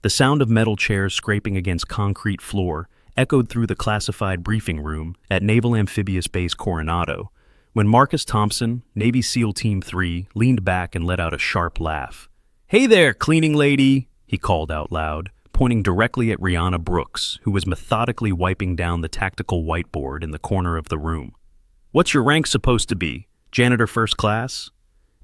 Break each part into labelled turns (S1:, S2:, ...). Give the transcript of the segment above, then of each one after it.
S1: The sound of metal chairs scraping against concrete floor echoed through the classified briefing room at Naval Amphibious Base Coronado when Marcus Thompson, Navy SEAL Team 3, leaned back and let out a sharp laugh. "Hey there, cleaning lady," he called out loud, pointing directly at Rihanna Brooks, who was methodically wiping down the tactical whiteboard in the corner of the room. "What's your rank supposed to be? Janitor first class?"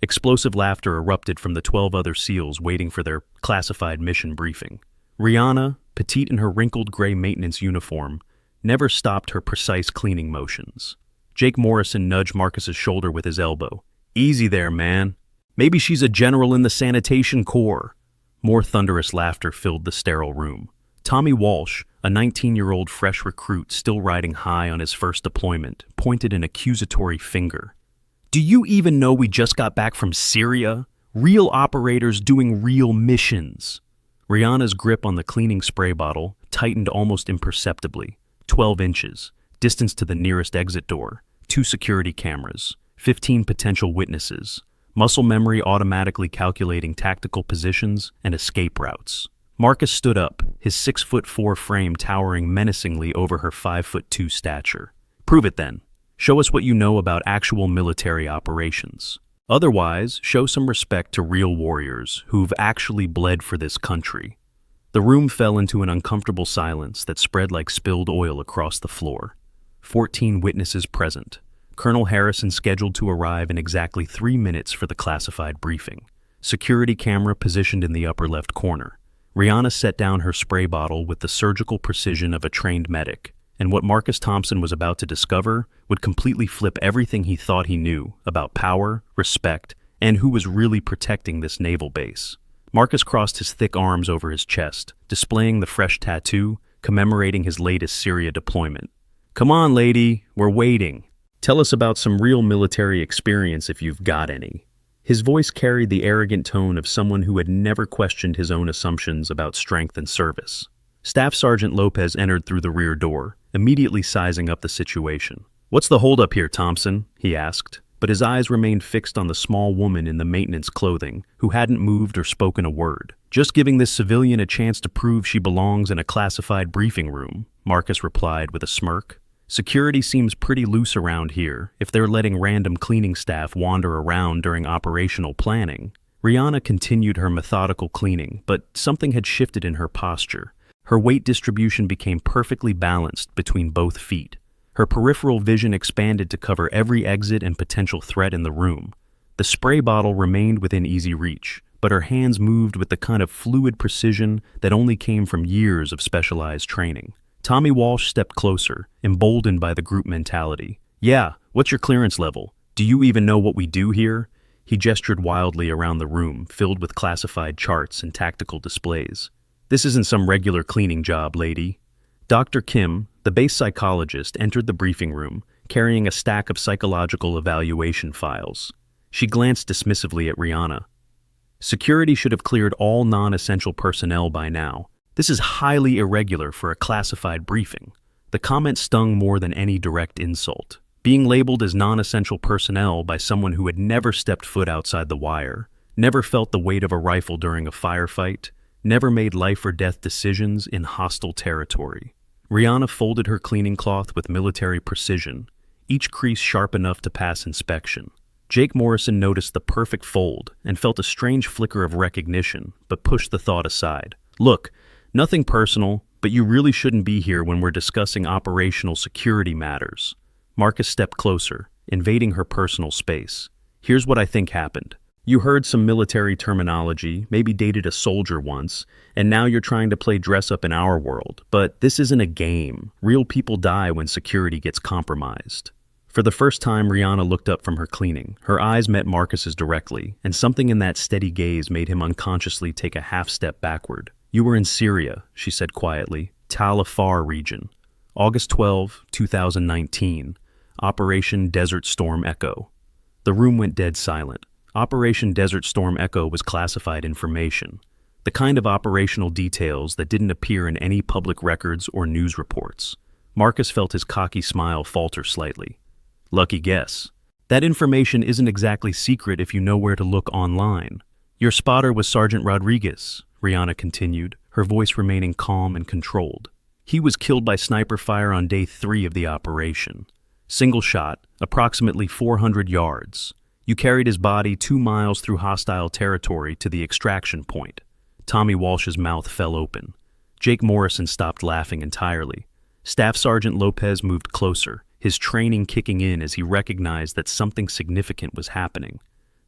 S1: Explosive laughter erupted from the 12 other SEALs waiting for their classified mission briefing. Rihanna, petite in her wrinkled gray maintenance uniform, never stopped her precise cleaning motions. Jake Morrison nudged Marcus's shoulder with his elbow. "Easy there, man. Maybe she's a general in the sanitation corps." More thunderous laughter filled the sterile room. Tommy Walsh, a 19-year-old fresh recruit still riding high on his first deployment, pointed an accusatory finger. "Do you even know we just got back from Syria? Real operators doing real missions." Rihanna's grip on the cleaning spray bottle tightened almost imperceptibly. 12 inches, distance to the nearest exit door, 2 security cameras, 15 potential witnesses, muscle memory automatically calculating tactical positions and escape routes. Marcus stood up, his 6'4" frame towering menacingly over her 5'2" stature. "Prove it then. Show us what you know about actual military operations. Otherwise, show some respect to real warriors who've actually bled for this country." The room fell into an uncomfortable silence that spread like spilled oil across the floor. 14 witnesses present. Colonel Harrison scheduled to arrive in exactly 3 minutes for the classified briefing. Security camera positioned in the upper left corner. Rihanna set down her spray bottle with the surgical precision of a trained medic, and what Marcus Thompson was about to discover would completely flip everything he thought he knew about power, respect, and who was really protecting this naval base. Marcus crossed his thick arms over his chest, displaying the fresh tattoo commemorating his latest Syria deployment. "Come on, lady, we're waiting. Tell us about some real military experience if you've got any." His voice carried the arrogant tone of someone who had never questioned his own assumptions about strength and service. Staff Sergeant Lopez entered through the rear door, immediately sizing up the situation. "What's the holdup here, Thompson?" he asked, but his eyes remained fixed on the small woman in the maintenance clothing, who hadn't moved or spoken a word. "Just giving this civilian a chance to prove she belongs in a classified briefing room," Marcus replied with a smirk. "Security seems pretty loose around here if they're letting random cleaning staff wander around during operational planning." Rihanna continued her methodical cleaning, but something had shifted in her posture. Her weight distribution became perfectly balanced between both feet. Her peripheral vision expanded to cover every exit and potential threat in the room. The spray bottle remained within easy reach, but her hands moved with the kind of fluid precision that only came from years of specialized training. Tommy Walsh stepped closer, emboldened by the group mentality. "Yeah, what's your clearance level? Do you even know what we do here?" He gestured wildly around the room, filled with classified charts and tactical displays. "This isn't some regular cleaning job, lady." Dr. Kim, the base psychologist, entered the briefing room, carrying a stack of psychological evaluation files. She glanced dismissively at Rihanna. "Security should have cleared all non-essential personnel by now. This is highly irregular for a classified briefing." The comment stung more than any direct insult. Being labeled as non-essential personnel by someone who had never stepped foot outside the wire, never felt the weight of a rifle during a firefight, never made life-or-death decisions in hostile territory. Rihanna folded her cleaning cloth with military precision, each crease sharp enough to pass inspection. Jake Morrison noticed the perfect fold and felt a strange flicker of recognition, but pushed the thought aside. "Look, nothing personal, but you really shouldn't be here when we're discussing operational security matters." Marcus stepped closer, invading her personal space. "Here's what I think happened. You heard some military terminology, maybe dated a soldier once, and now you're trying to play dress-up in our world. But this isn't a game. Real people die when security gets compromised." For the first time, Rihanna looked up from her cleaning. Her eyes met Marcus's directly, and something in that steady gaze made him unconsciously take a half-step backward. "You were in Syria," she said quietly. "Tal Afar region. August 12, 2019. Operation Desert Storm Echo." The room went dead silent. Operation Desert Storm Echo was classified information, the kind of operational details that didn't appear in any public records or news reports. Marcus felt his cocky smile falter slightly. "Lucky guess. That information isn't exactly secret if you know where to look online." "Your spotter was Sergeant Rodriguez," Rihanna continued, her voice remaining calm and controlled. He was killed by sniper fire on day 3 of the operation. Single shot, approximately 400 yards. You carried his body 2 miles through hostile territory to the extraction point. Tommy Walsh's mouth fell open. Jake Morrison stopped laughing entirely. Staff Sergeant Lopez moved closer, his training kicking in as he recognized that something significant was happening.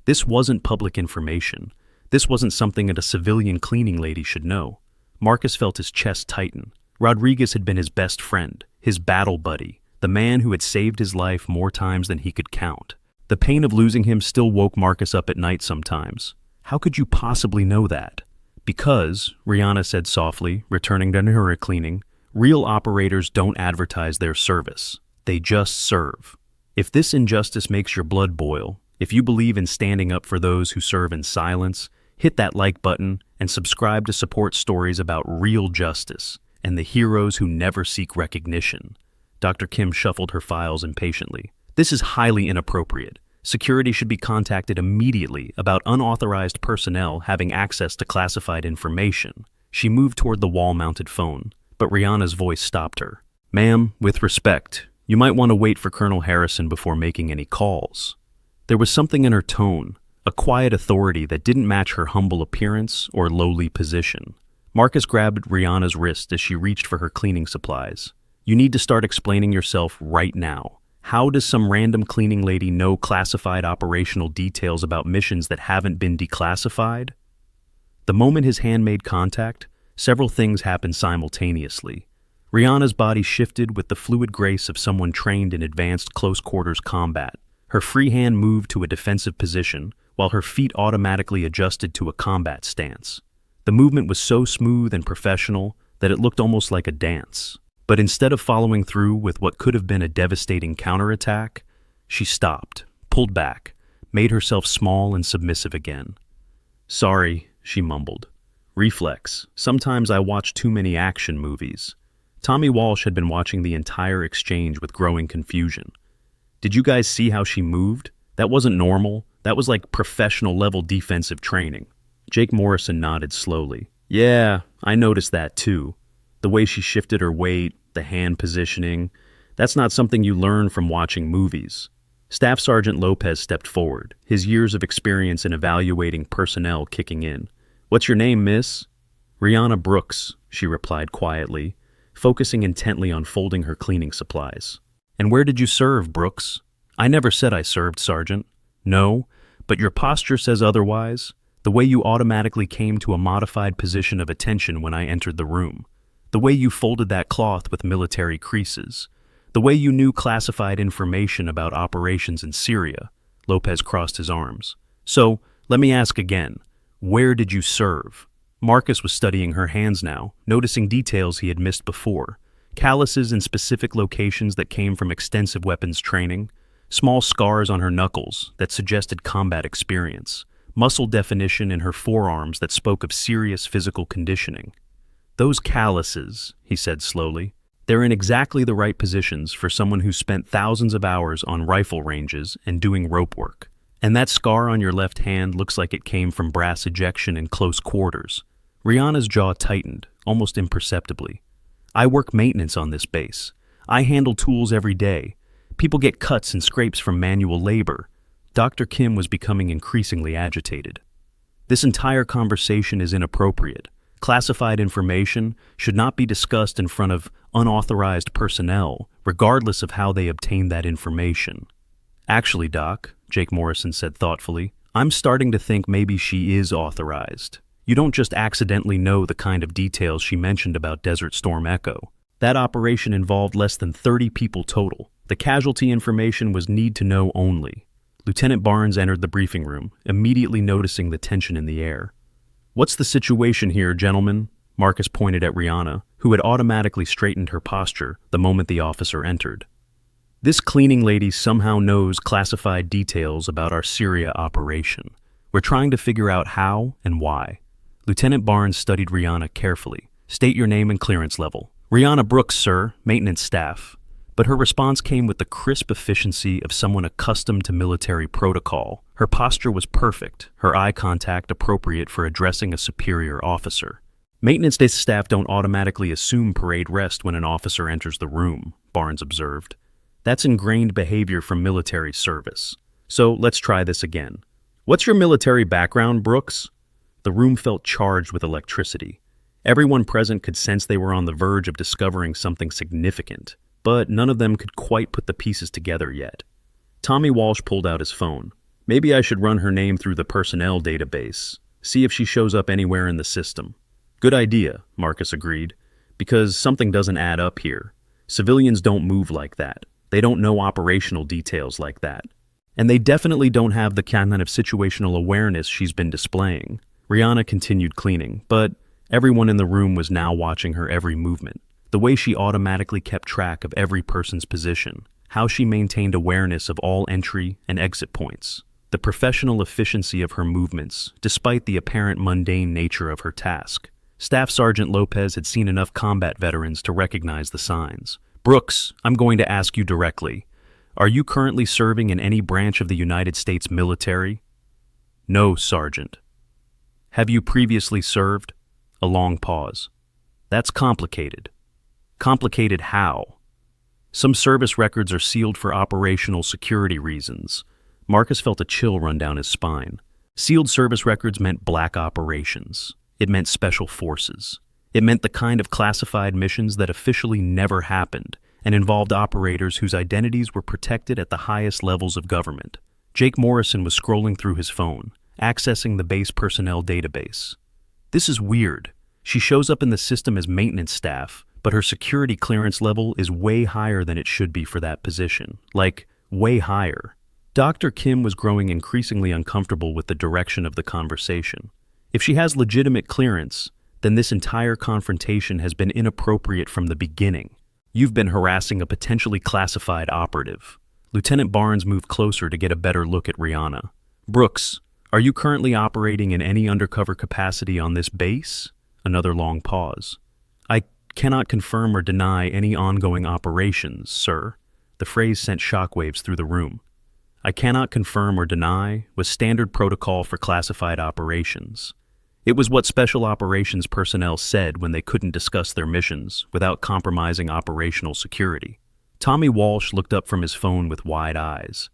S1: This wasn't public information. This wasn't something that a civilian cleaning lady should know. Marcus felt his chest tighten. Rodriguez had been his best friend, his battle buddy, the man who had saved his life more times than he could count. The pain of losing him still woke Marcus up at night sometimes. How could you possibly know that? Because, Rihanna said softly, returning to her cleaning, real operators don't advertise their service. They just serve. If this injustice makes your blood boil, if you believe in standing up for those who serve in silence, hit that like button and subscribe to support stories about real justice and the heroes who never seek recognition. Dr. Kim shuffled her files impatiently. This is highly inappropriate. Security should be contacted immediately about unauthorized personnel having access to classified information. She moved toward the wall-mounted phone, but Rihanna's voice stopped her. Ma'am, with respect, you might want to wait for Colonel Harrison before making any calls. There was something in her tone, a quiet authority that didn't match her humble appearance or lowly position. Marcus grabbed Rihanna's wrist as she reached for her cleaning supplies. You need to start explaining yourself right now. How does some random cleaning lady know classified operational details about missions that haven't been declassified? The moment his hand made contact, several things happened simultaneously. Rihanna's body shifted with the fluid grace of someone trained in advanced close-quarters combat. Her free hand moved to a defensive position, while her feet automatically adjusted to a combat stance. The movement was so smooth and professional that it looked almost like a dance. But instead of following through with what could have been a devastating counterattack, she stopped, pulled back, made herself small and submissive again. Sorry, she mumbled. Reflex. Sometimes I watch too many action movies. Tommy Walsh had been watching the entire exchange with growing confusion. Did you guys see how she moved? That wasn't normal. That was like professional-level defensive training. Jake Morrison nodded slowly. Yeah, I noticed that too. The way she shifted her weight, the hand positioning, that's not something you learn from watching movies. Staff Sergeant Lopez stepped forward, his years of experience in evaluating personnel kicking in. What's your name, miss? Rihanna Brooks, she replied quietly, focusing intently on folding her cleaning supplies. And where did you serve, Brooks? I never said I served, Sergeant. No, but your posture says otherwise. The way you automatically came to a modified position of attention when I entered the room. The way you folded that cloth with military creases. The way you knew classified information about operations in Syria. Lopez crossed his arms. So, let me ask again. Where did you serve? Marcus was studying her hands now, noticing details he had missed before. Calluses in specific locations that came from extensive weapons training. Small scars on her knuckles that suggested combat experience. Muscle definition in her forearms that spoke of serious physical conditioning. Those calluses, he said slowly, they're in exactly the right positions for someone who spent thousands of hours on rifle ranges and doing rope work. And that scar on your left hand looks like it came from brass ejection in close quarters. Rihanna's jaw tightened, almost imperceptibly. I work maintenance on this base. I handle tools every day. People get cuts and scrapes from manual labor. Dr. Kim was becoming increasingly agitated. This entire conversation is inappropriate. Classified information should not be discussed in front of unauthorized personnel, regardless of how they obtained that information. Actually, Doc, Jake Morrison said thoughtfully, I'm starting to think maybe she is authorized. You don't just accidentally know the kind of details she mentioned about Desert Storm Echo. That operation involved less than 30 people total. The casualty information was need-to-know only. Lieutenant Barnes entered the briefing room, immediately noticing the tension in the air. What's the situation here, gentlemen? Marcus pointed at Rihanna, who had automatically straightened her posture the moment the officer entered. This cleaning lady somehow knows classified details about our Syria operation. We're trying to figure out how and why. Lieutenant Barnes studied Rihanna carefully. State your name and clearance level. Rihanna Brooks, sir, maintenance staff. But her response came with the crisp efficiency of someone accustomed to military protocol. Her posture was perfect, her eye contact appropriate for addressing a superior officer. Maintenance day staff don't automatically assume parade rest when an officer enters the room, Barnes observed. That's ingrained behavior from military service. So let's try this again. What's your military background, Brooks? The room felt charged with electricity. Everyone present could sense they were on the verge of discovering something significant, but none of them could quite put the pieces together yet. Tommy Walsh pulled out his phone. Maybe I should run her name through the personnel database, see if she shows up anywhere in the system. Good idea, Marcus agreed, because something doesn't add up here. Civilians don't move like that. They don't know operational details like that. And they definitely don't have the kind of situational awareness she's been displaying. Rihanna continued cleaning, but everyone in the room was now watching her every movement. The way she automatically kept track of every person's position, how she maintained awareness of all entry and exit points, the professional efficiency of her movements, despite the apparent mundane nature of her task. Staff Sergeant Lopez had seen enough combat veterans to recognize the signs. Brooks, I'm going to ask you directly. Are you currently serving in any branch of the United States military? No, Sergeant. Have you previously served? A long pause. That's complicated. Complicated how? Some service records are sealed for operational security reasons. Marcus felt a chill run down his spine. Sealed service records meant black operations. It meant special forces. It meant the kind of classified missions that officially never happened and involved operators whose identities were protected at the highest levels of government. Jake Morrison was scrolling through his phone, accessing the base personnel database. This is weird. She shows up in the system as maintenance staff, but her security clearance level is way higher than it should be for that position. Like, way higher. Dr. Kim was growing increasingly uncomfortable with the direction of the conversation. If she has legitimate clearance, then this entire confrontation has been inappropriate from the beginning. You've been harassing a potentially classified operative. Lieutenant Barnes moved closer to get a better look at Rihanna. Brooks, are you currently operating in any undercover capacity on this base? Another long pause. I cannot confirm or deny any ongoing operations, sir. The phrase sent shockwaves through the room. I cannot confirm or deny was standard protocol for classified operations. It was what special operations personnel said when they couldn't discuss their missions without compromising operational security. Tommy Walsh looked up from his phone with wide eyes.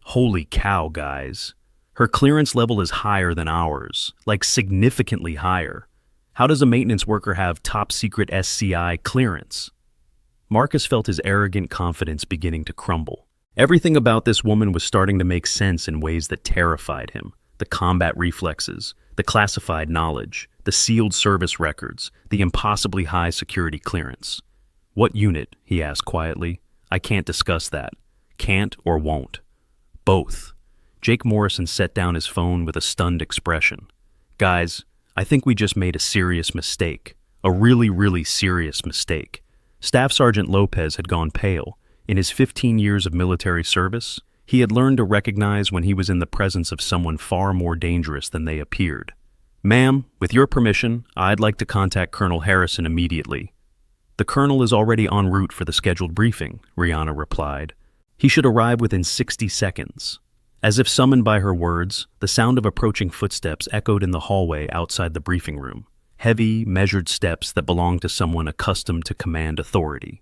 S1: Holy cow, guys. Her clearance level is higher than ours, like significantly higher. How does a maintenance worker have top-secret SCI clearance? Marcus felt his arrogant confidence beginning to crumble. Everything about this woman was starting to make sense in ways that terrified him. The combat reflexes, the classified knowledge, the sealed service records, the impossibly high security clearance. What unit? He asked quietly. I can't discuss that. Can't or won't. Both. Jake Morrison set down his phone with a stunned expression. Guys, I think we just made a serious mistake. A really, really serious mistake. Staff Sergeant Lopez had gone pale. In his 15 years of military service, he had learned to recognize when he was in the presence of someone far more dangerous than they appeared. Ma'am, with your permission, I'd like to contact Colonel Harrison immediately. The colonel is already en route for the scheduled briefing, Rihanna replied. He should arrive within 60 seconds. As if summoned by her words, the sound of approaching footsteps echoed in the hallway outside the briefing room. Heavy, measured steps that belonged to someone accustomed to command authority.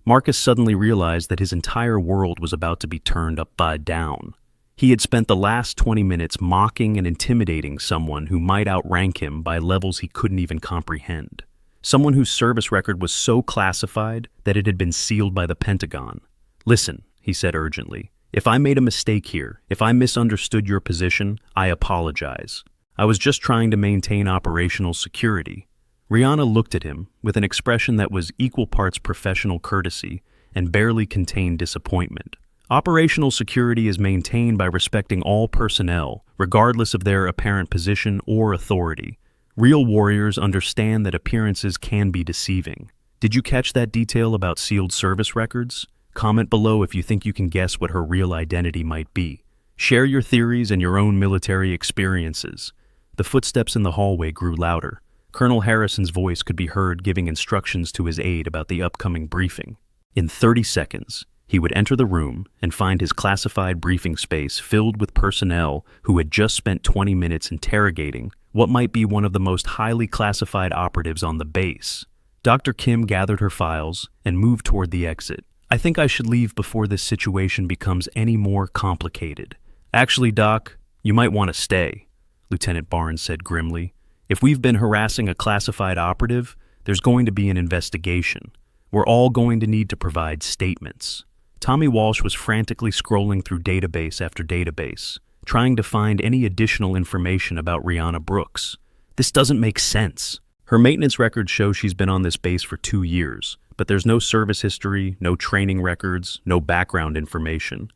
S1: Marcus suddenly realized that his entire world was about to be turned upside down. He had spent the last 20 minutes mocking and intimidating someone who might outrank him by levels he couldn't even comprehend. Someone whose service record was so classified that it had been sealed by the Pentagon. Listen, he said urgently. If I made a mistake here, if I misunderstood your position, I apologize. I was just trying to maintain operational security. Rihanna looked at him with an expression that was equal parts professional courtesy and barely contained disappointment. Operational security is maintained by respecting all personnel, regardless of their apparent position or authority. Real warriors understand that appearances can be deceiving. Did you catch that detail about sealed service records? Comment below if you think you can guess what her real identity might be. Share your theories and your own military experiences. The footsteps in the hallway grew louder. Colonel Harrison's voice could be heard giving instructions to his aide about the upcoming briefing. In 30 seconds, he would enter the room and find his classified briefing space filled with personnel who had just spent 20 minutes interrogating what might be one of the most highly classified operatives on the base. Dr. Kim gathered her files and moved toward the exit. I think I should leave before this situation becomes any more complicated. Actually, Doc, you might want to stay, Lieutenant Barnes said grimly. If we've been harassing a classified operative, there's going to be an investigation. We're all going to need to provide statements. Tommy Walsh was frantically scrolling through database after database, trying to find any additional information about Rihanna Brooks. This doesn't make sense. Her maintenance records show she's been on this base for 2 years, but there's no service history, no training records, no background information.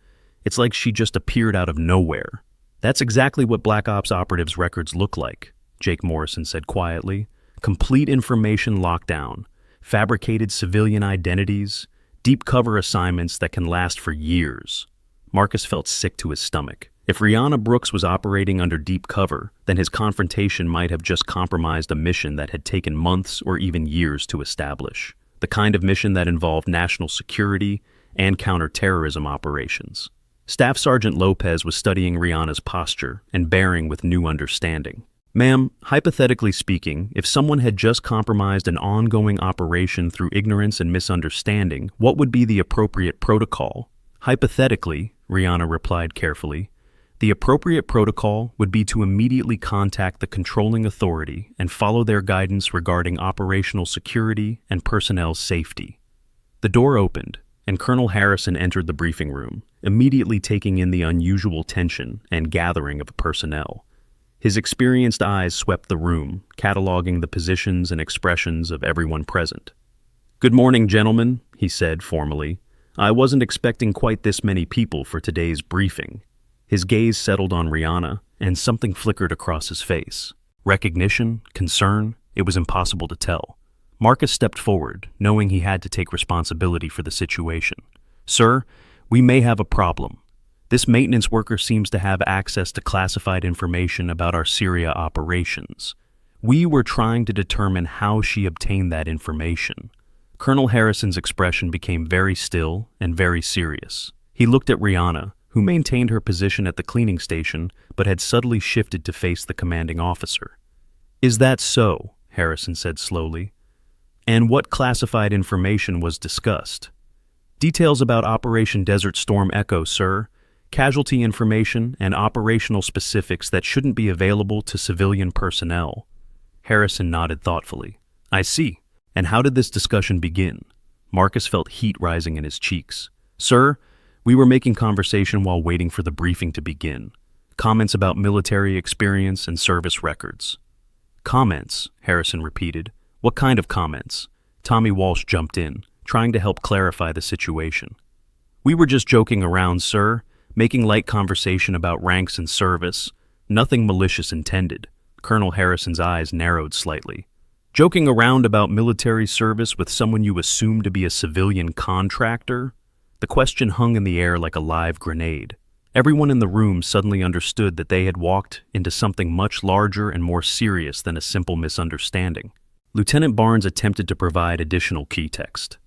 S1: It's like she just appeared out of nowhere. That's exactly what Black Ops operatives' records look like, Jake Morrison said quietly. Complete information lockdown, fabricated civilian identities, deep cover assignments that can last for years. Marcus felt sick to his stomach. If Rihanna Brooks was operating under deep cover, then his confrontation might have just compromised a mission that had taken months or even years to establish. The kind of mission that involved national security and counterterrorism operations. Staff Sergeant Lopez was studying Rihanna's posture and bearing with new understanding. Ma'am, hypothetically speaking, if someone had just compromised an ongoing operation through ignorance and misunderstanding, what would be the appropriate protocol? Hypothetically, Rihanna replied carefully, the appropriate protocol would be to immediately contact the controlling authority and follow their guidance regarding operational security and personnel safety. The door opened, and Colonel Harrison entered the briefing room, immediately taking in the unusual tension and gathering of personnel. His experienced eyes swept the room, cataloging the positions and expressions of everyone present. "Good morning, gentlemen," he said formally. "I wasn't expecting quite this many people for today's briefing." His gaze settled on Rihanna, and something flickered across his face. Recognition? Concern? It was impossible to tell. Marcus stepped forward, knowing he had to take responsibility for the situation. "Sir, we may have a problem. This maintenance worker seems to have access to classified information about our Syria operations. We were trying to determine how she obtained that information." Colonel Harrison's expression became very still and very serious. He looked at Rihanna, who maintained her position at the cleaning station but had subtly shifted to face the commanding officer. "Is that so?" Harrison said slowly. "And what classified information was discussed?" "Details about Operation Desert Storm Echo, sir. Casualty information and operational specifics that shouldn't be available to civilian personnel." Harrison nodded thoughtfully. "I see. And how did this discussion begin?" Marcus felt heat rising in his cheeks. "Sir, we were making conversation while waiting for the briefing to begin. Comments about military experience and service records." "Comments," Harrison repeated. "What kind of comments?" Tommy Walsh jumped in, trying to help clarify the situation. "We were just joking around, sir, making light conversation about ranks and service. Nothing malicious intended." Colonel Harrison's eyes narrowed slightly. "Joking around about military service with someone you assume to be a civilian contractor?" The question hung in the air like a live grenade. Everyone in the room suddenly understood that they had walked into something much larger and more serious than a simple misunderstanding. Lieutenant Barnes attempted to provide additional key text.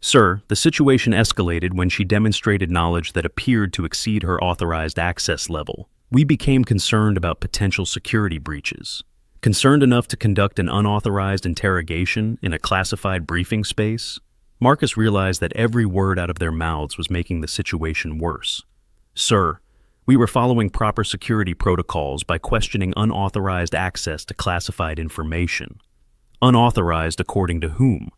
S1: "Sir, the situation escalated when she demonstrated knowledge that appeared to exceed her authorized access level. We became concerned about potential security breaches. Concerned enough to conduct an unauthorized interrogation in a classified briefing space?" Marcus realized that every word out of their mouths was making the situation worse. "Sir, we were following proper security protocols by questioning unauthorized access to classified information." "Unauthorized according to whom?"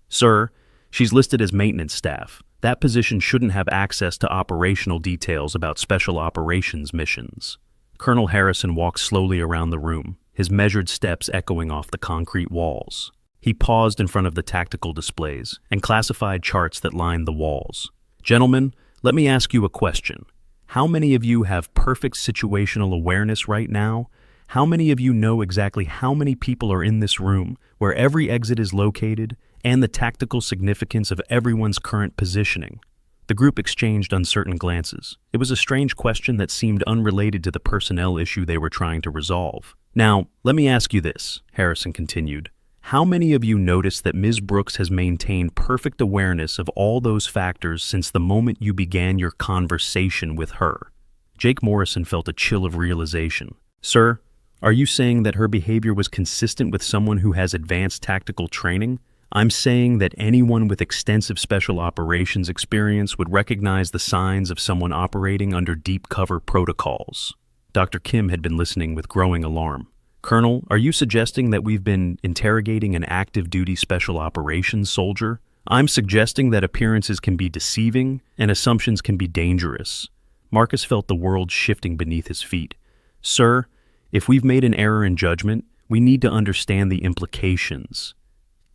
S1: "Sir, she's listed as maintenance staff. That position shouldn't have access to operational details about special operations missions." Colonel Harrison walked slowly around the room, his measured steps echoing off the concrete walls. He paused in front of the tactical displays and classified charts that lined the walls. "Gentlemen, let me ask you a question. How many of you have perfect situational awareness right now? How many of you know exactly how many people are in this room, where every exit is located, and the tactical significance of everyone's current positioning?" The group exchanged uncertain glances. It was a strange question that seemed unrelated to the personnel issue they were trying to resolve. "Now, let me ask you this," Harrison continued. "How many of you noticed that Ms. Brooks has maintained perfect awareness of all those factors since the moment you began your conversation with her?" Jake Morrison felt a chill of realization. "Sir, Are you saying that her behavior was consistent with someone who has advanced tactical training? I'm saying that anyone with extensive special operations experience would recognize the signs of someone operating under deep cover protocols. Dr. Kim had been listening with growing alarm. Colonel, are you suggesting that we've been interrogating an active duty special operations soldier? I'm suggesting that appearances can be deceiving and assumptions can be dangerous. Marcus felt the world shifting beneath his feet. Sir, if we've made an error in judgment, we need to understand the implications.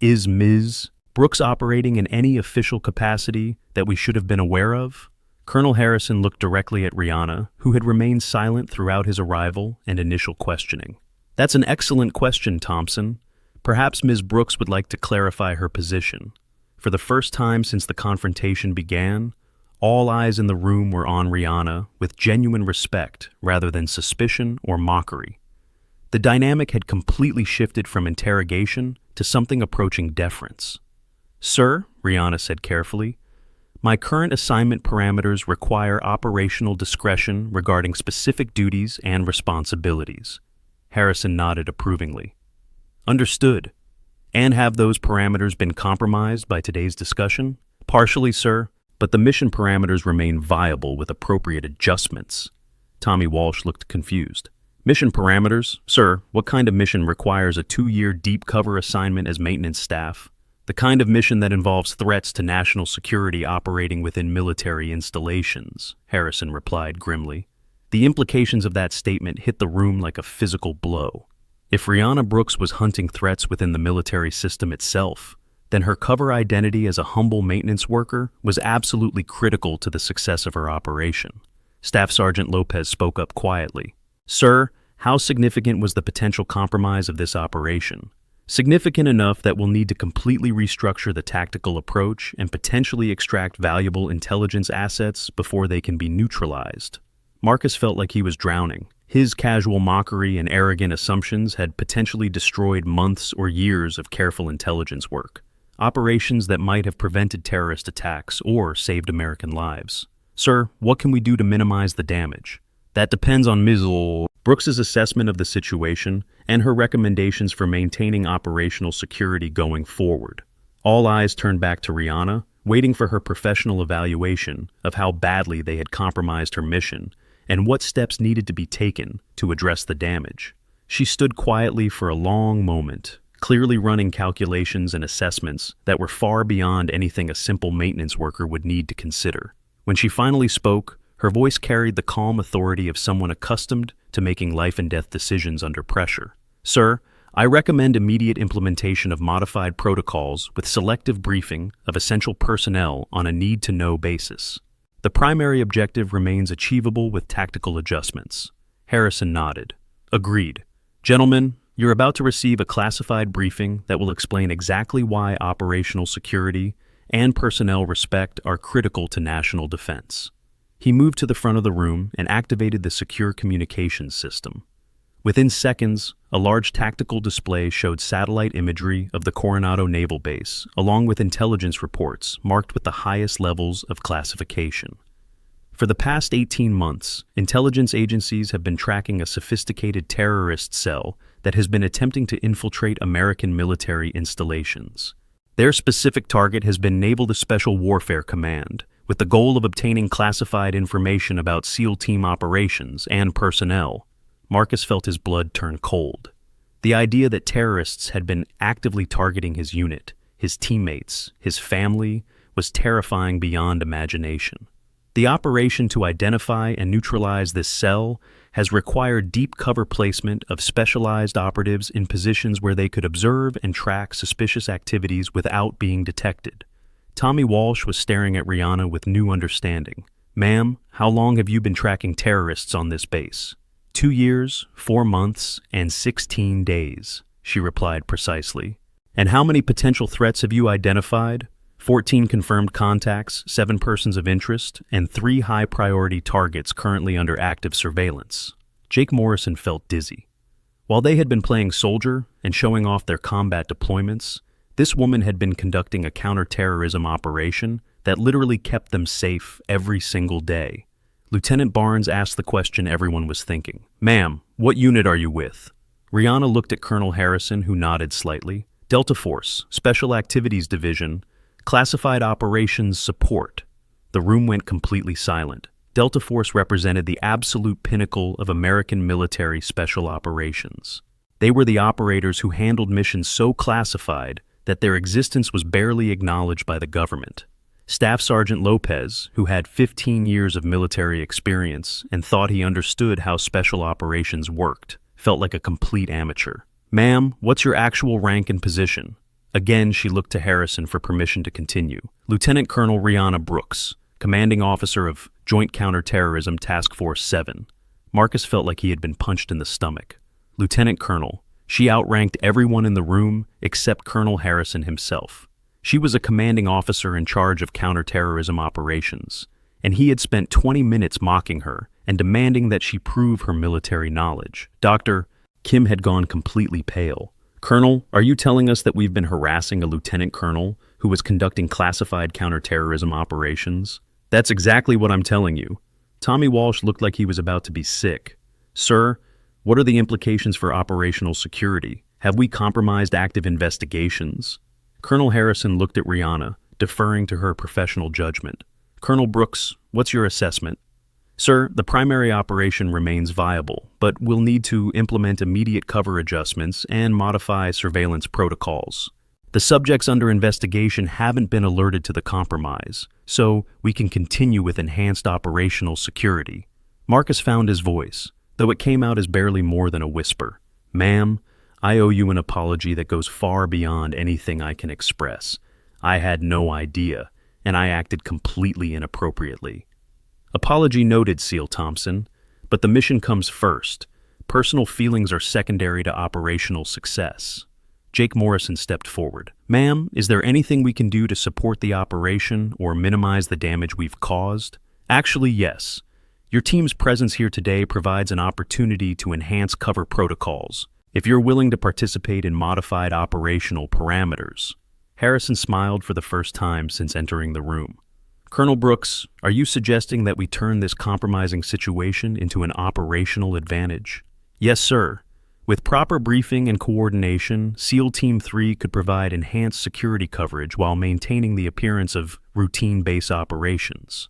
S1: Is Ms. Brooks operating in any official capacity that we should have been aware of? Colonel Harrison looked directly at Rihanna, who had remained silent throughout his arrival and initial questioning. That's an excellent question, Thompson. Perhaps Ms. Brooks would like to clarify her position. For the first time since the confrontation began, all eyes in the room were on Rihanna with genuine respect rather than suspicion or mockery. The dynamic had completely shifted from interrogation to something approaching deference. Sir, Rihanna said carefully, my current assignment parameters require operational discretion regarding specific duties and responsibilities. Harrison nodded approvingly. Understood. And have those parameters been compromised by today's discussion? Partially, sir, but the mission parameters remain viable with appropriate adjustments. Tommy Walsh looked confused. Mission parameters? Sir, what kind of mission requires a 2-year deep cover assignment as maintenance staff? The kind of mission that involves threats to national security operating within military installations, Harrison replied grimly. The implications of that statement hit the room like a physical blow. If Rihanna Brooks was hunting threats within the military system itself, then her cover identity as a humble maintenance worker was absolutely critical to the success of her operation. Staff Sergeant Lopez spoke up quietly. Sir, how significant was the potential compromise of this operation? Significant enough that we'll need to completely restructure the tactical approach and potentially extract valuable intelligence assets before they can be neutralized. Marcus felt like he was drowning. His casual mockery and arrogant assumptions had potentially destroyed months or years of careful intelligence work, operations that might have prevented terrorist attacks or saved American lives. Sir, what can we do to minimize the damage? That depends on Ms. Brooks's assessment of the situation and her recommendations for maintaining operational security going forward. All eyes turned back to Rihanna, waiting for her professional evaluation of how badly they had compromised her mission and what steps needed to be taken to address the damage. She stood quietly for a long moment, clearly running calculations and assessments that were far beyond anything a simple maintenance worker would need to consider. When she finally spoke, her voice carried the calm authority of someone accustomed to making life-and-death decisions under pressure. Sir, I recommend immediate implementation of modified protocols with selective briefing of essential personnel on a need-to-know basis. The primary objective remains achievable with tactical adjustments. Harrison nodded. Agreed. Gentlemen, you're about to receive a classified briefing that will explain exactly why operational security and personnel respect are critical to national defense. He moved to the front of the room and activated the secure communications system. Within seconds, a large tactical display showed satellite imagery of the Coronado Naval Base, along with intelligence reports marked with the highest levels of classification. For the past 18 months, intelligence agencies have been tracking a sophisticated terrorist cell that has been attempting to infiltrate American military installations. Their specific target has been Naval Special Warfare Command, with the goal of obtaining classified information about SEAL team operations and personnel. Marcus felt his blood turn cold. The idea that terrorists had been actively targeting his unit, his teammates, his family, was terrifying beyond imagination. The operation to identify and neutralize this cell has required deep cover placement of specialized operatives in positions where they could observe and track suspicious activities without being detected. Tommy Walsh was staring at Rihanna with new understanding. Ma'am, how long have you been tracking terrorists on this base? 2 years, 4 months, and 16 days, she replied precisely. And how many potential threats have you identified? 14 confirmed contacts, 7 persons of interest, and 3 high-priority targets currently under active surveillance. Jake Morrison felt dizzy. While they had been playing soldier and showing off their combat deployments, this woman had been conducting a counter-terrorism operation that literally kept them safe every single day. Lieutenant Barnes asked the question everyone was thinking. Ma'am, what unit are you with? Rihanna looked at Colonel Harrison, who nodded slightly. Delta Force, Special Activities Division, Classified Operations Support. The room went completely silent. Delta Force represented the absolute pinnacle of American military special operations. They were the operators who handled missions so classified that their existence was barely acknowledged by the government. Staff Sergeant Lopez, who had 15 years of military experience and thought he understood how special operations worked, felt like a complete amateur. "Ma'am, what's your actual rank and position?" Again, she looked to Harrison for permission to continue. "Lieutenant Colonel Rihanna Brooks, commanding officer of Joint Counterterrorism Task Force 7. Marcus felt like he had been punched in the stomach. Lieutenant Colonel. She outranked everyone in the room except Colonel Harrison himself. She was a commanding officer in charge of counterterrorism operations, and he had spent 20 minutes mocking her and demanding that she prove her military knowledge. Dr. Kim had gone completely pale. "Colonel, are you telling us that we've been harassing a lieutenant colonel who was conducting classified counterterrorism operations?" "That's exactly what I'm telling you." Tommy Walsh looked like he was about to be sick. "Sir, what are the implications for operational security? Have we compromised active investigations?" Colonel Harrison looked at Rihanna, deferring to her professional judgment. "Colonel Brooks, what's your assessment?" "Sir, the primary operation remains viable, but we'll need to implement immediate cover adjustments and modify surveillance protocols. The subjects under investigation haven't been alerted to the compromise, so we can continue with enhanced operational security." Marcus found his voice, though it came out as barely more than a whisper. "Ma'am, I owe you an apology that goes far beyond anything I can express. I had no idea, and I acted completely inappropriately." "Apology noted, SEAL Thompson, but the mission comes first. Personal feelings are secondary to operational success." Jake Morrison stepped forward. "Ma'am, is there anything we can do to support the operation or minimize the damage we've caused?" "Actually, yes. Your team's presence here today provides an opportunity to enhance cover protocols, if you're willing to participate in modified operational parameters." Harrison smiled for the first time since entering the room. "Colonel Brooks, are you suggesting that we turn this compromising situation into an operational advantage?" "Yes, sir. With proper briefing and coordination, SEAL Team 3 could provide enhanced security coverage while maintaining the appearance of routine base operations.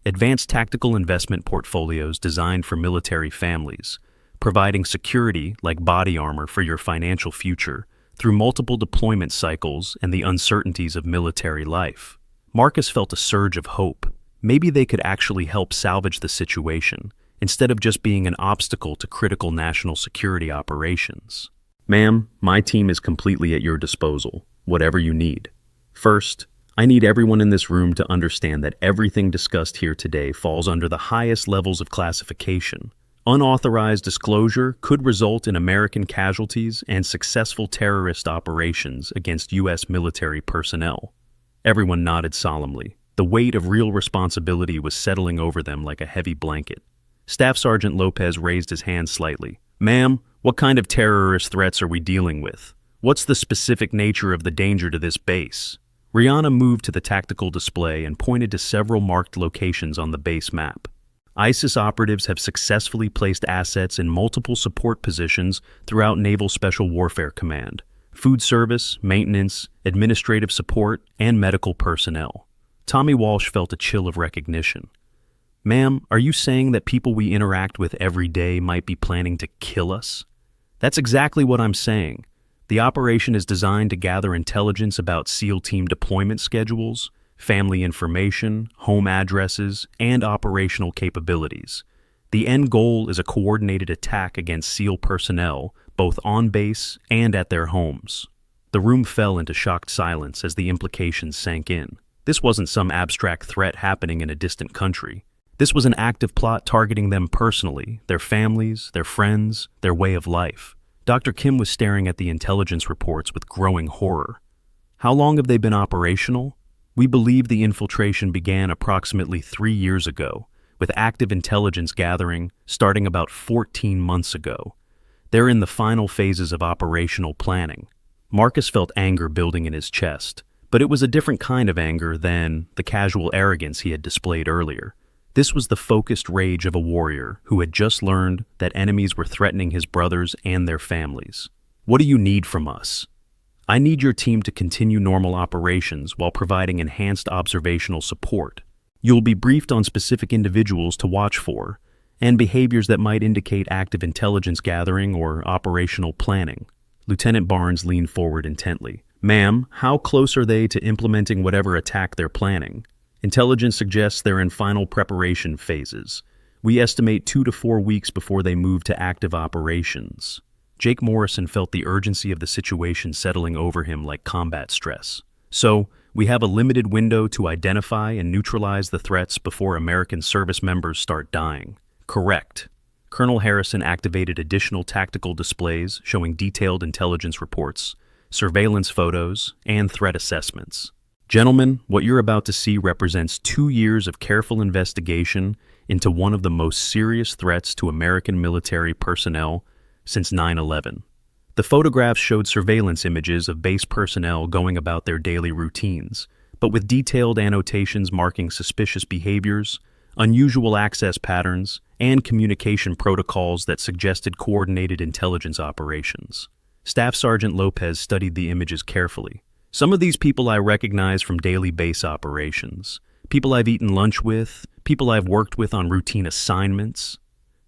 S1: Advanced tactical investment portfolios designed for military families, providing security like body armor for your financial future through multiple deployment cycles and the uncertainties of military life." Marcus felt a surge of hope. Maybe they could actually help salvage the situation, instead of just being an obstacle to critical national security operations. "Ma'am, my team is completely at your disposal, whatever you need. First, I need everyone in this room to understand that everything discussed here today falls under the highest levels of classification. Unauthorized disclosure could result in American casualties and successful terrorist operations against U.S. military personnel." Everyone nodded solemnly. The weight of real responsibility was settling over them like a heavy blanket. Staff Sergeant Lopez raised his hand slightly. "Ma'am, what kind of terrorist threats are we dealing with? What's the specific nature of the danger to this base?" Rihanna moved to the tactical display and pointed to several marked locations on the base map. ISIS operatives have successfully placed assets in multiple support positions throughout Naval Special Warfare Command: food service, maintenance, administrative support, and medical personnel. Tommy Walsh felt a chill of recognition. "Ma'am, are you saying that people we interact with every day might be planning to kill us?" "That's exactly what I'm saying. The operation is designed to gather intelligence about SEAL team deployment schedules, family information, home addresses, and operational capabilities. The end goal is a coordinated attack against SEAL personnel, both on base and at their homes." The room fell into shocked silence as the implications sank in. This wasn't some abstract threat happening in a distant country. This was an active plot targeting them personally, their families, their friends, their way of life. Dr. Kim was staring at the intelligence reports with growing horror. "How long have they been operational?" "We believe the infiltration began approximately 3 years ago, with active intelligence gathering starting about 14 months ago. They're in the final phases of operational planning." Marcus felt anger building in his chest, but it was a different kind of anger than the casual arrogance he had displayed earlier. This was the focused rage of a warrior who had just learned that enemies were threatening his brothers and their families. "What do you need from us?" "I need your team to continue normal operations while providing enhanced observational support. You'll be briefed on specific individuals to watch for, and behaviors that might indicate active intelligence gathering or operational planning." Lieutenant Barnes leaned forward intently. "Ma'am, how close are they to implementing whatever attack they're planning?" "Intelligence suggests they're in final preparation phases. We estimate 2 to 4 weeks before they move to active operations." Jake Morrison felt the urgency of the situation settling over him like combat stress. "So, we have a limited window to identify and neutralize the threats before American service members start dying." "Correct." Colonel Harrison activated additional tactical displays showing detailed intelligence reports, surveillance photos, and threat assessments. "Gentlemen, what you're about to see represents 2 years of careful investigation into one of the most serious threats to American military personnel since 9/11. The photographs showed surveillance images of base personnel going about their daily routines, but with detailed annotations marking suspicious behaviors, unusual access patterns, and communication protocols that suggested coordinated intelligence operations. Staff Sergeant Lopez studied the images carefully. "Some of these people I recognize from daily base operations. People I've eaten lunch with, people I've worked with on routine assignments.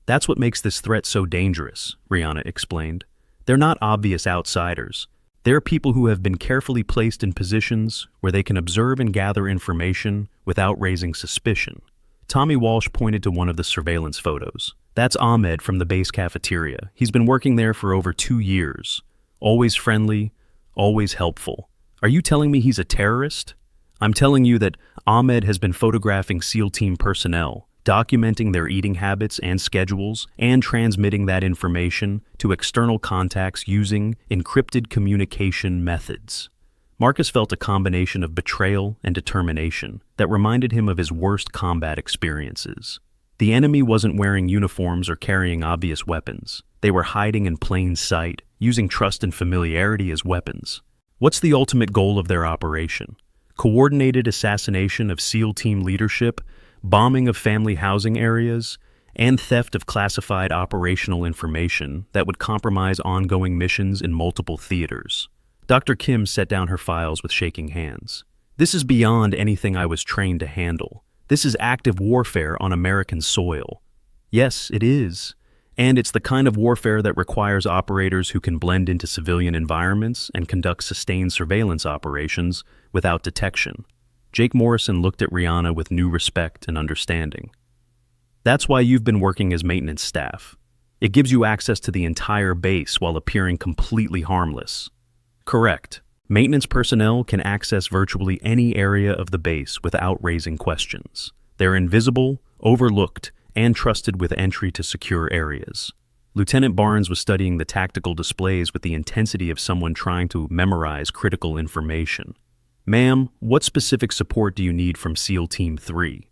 S1: That's what makes this threat so dangerous," Rihanna explained. "They're not obvious outsiders. They're people who have been carefully placed in positions where they can observe and gather information without raising suspicion." Tommy Walsh pointed to one of the surveillance photos. "That's Ahmed from the base cafeteria. He's been working there for over 2 years. Always friendly, always helpful. Are you telling me he's a terrorist?" "I'm telling you that Ahmed has been photographing SEAL team personnel, documenting their eating habits and schedules, and transmitting that information to external contacts using encrypted communication methods." Marcus felt a combination of betrayal and determination that reminded him of his worst combat experiences. The enemy wasn't wearing uniforms or carrying obvious weapons. They were hiding in plain sight, using trust and familiarity as weapons. What's the ultimate goal of their operation? Coordinated assassination of SEAL team leadership, bombing of family housing areas, and theft of classified operational information that would compromise ongoing missions in multiple theaters. Dr. Kim set down her files with shaking hands. "This is beyond anything I was trained to handle. This is active warfare on American soil." "Yes, it is. And it's the kind of warfare that requires operators who can blend into civilian environments and conduct sustained surveillance operations without detection." Jake Morrison looked at Rihanna with new respect and understanding. "That's why you've been working as maintenance staff. It gives you access to the entire base while appearing completely harmless." "Correct. Maintenance personnel can access virtually any area of the base without raising questions. They're invisible, overlooked, and trusted with entry to secure areas." Lieutenant Barnes was studying the tactical displays with the intensity of someone trying to memorize critical information. "Ma'am, what specific support do you need from SEAL Team 3?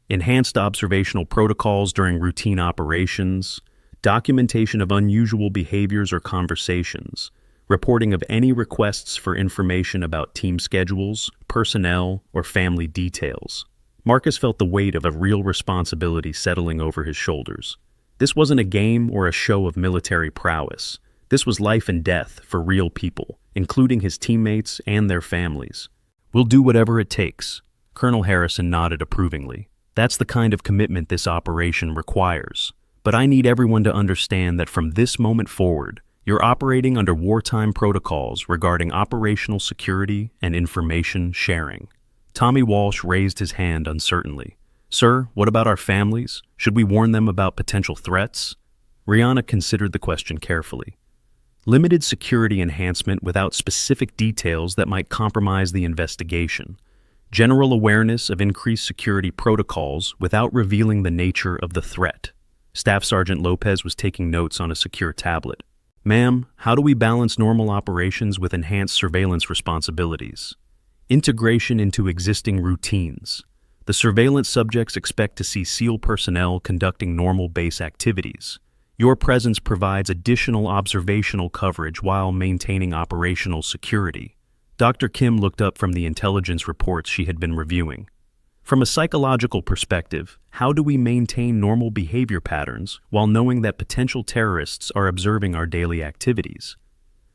S1: Enhanced observational protocols during routine operations, documentation of unusual behaviors or conversations, reporting of any requests for information about team schedules, personnel, or family details." Marcus felt the weight of a real responsibility settling over his shoulders. This wasn't a game or a show of military prowess. This was life and death for real people, including his teammates and their families. "We'll do whatever it takes." Colonel Harrison nodded approvingly. "That's the kind of commitment this operation requires. But I need everyone to understand that from this moment forward, you're operating under wartime protocols regarding operational security and information sharing." Tommy Walsh raised his hand uncertainly. "Sir, what about our families? Should we warn them about potential threats?" Rihanna considered the question carefully. "Limited security enhancement without specific details that might compromise the investigation. General awareness of increased security protocols without revealing the nature of the threat." Staff Sergeant Lopez was taking notes on a secure tablet. "Ma'am, how do we balance normal operations with enhanced surveillance responsibilities?" "Integration into existing routines. The surveillance subjects expect to see SEAL personnel conducting normal base activities. Your presence provides additional observational coverage while maintaining operational security." Dr. Kim looked up from the intelligence reports she had been reviewing. From a psychological perspective, how do we maintain normal behavior patterns while knowing that potential terrorists are observing our daily activities?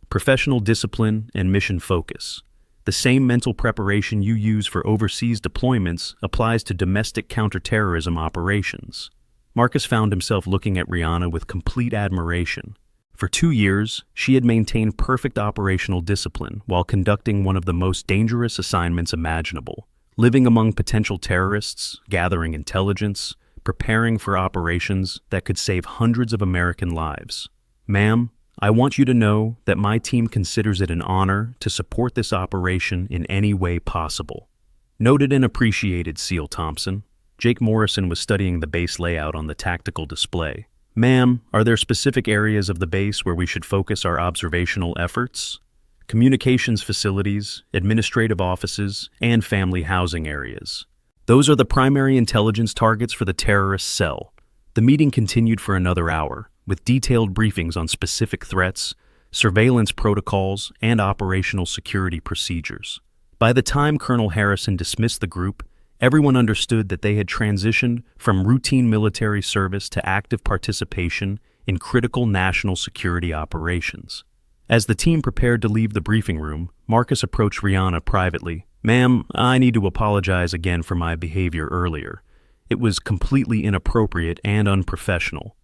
S1: Professional discipline and mission focus. The same mental preparation you use for overseas deployments applies to domestic counterterrorism operations. Marcus found himself looking at Rihanna with complete admiration. For 2 years, she had maintained perfect operational discipline while conducting one of the most dangerous assignments imaginable, living among potential terrorists, gathering intelligence, preparing for operations that could save hundreds of American lives. Ma'am, I want you to know that my team considers it an honor to support this operation in any way possible. Noted and appreciated, SEAL Thompson. Jake Morrison was studying the base layout on the tactical display. Ma'am, are there specific areas of the base where we should focus our observational efforts? Communications facilities, administrative offices, and family housing areas. Those are the primary intelligence targets for the terrorist cell. The meeting continued for another hour, with detailed briefings on specific threats, surveillance protocols, and operational security procedures. By the time Colonel Harrison dismissed the group, everyone understood that they had transitioned from routine military service to active participation in critical national security operations. As the team prepared to leave the briefing room, Marcus approached Rihanna privately. Ma'am, I need to apologize again for my behavior earlier. It was completely inappropriate and unprofessional.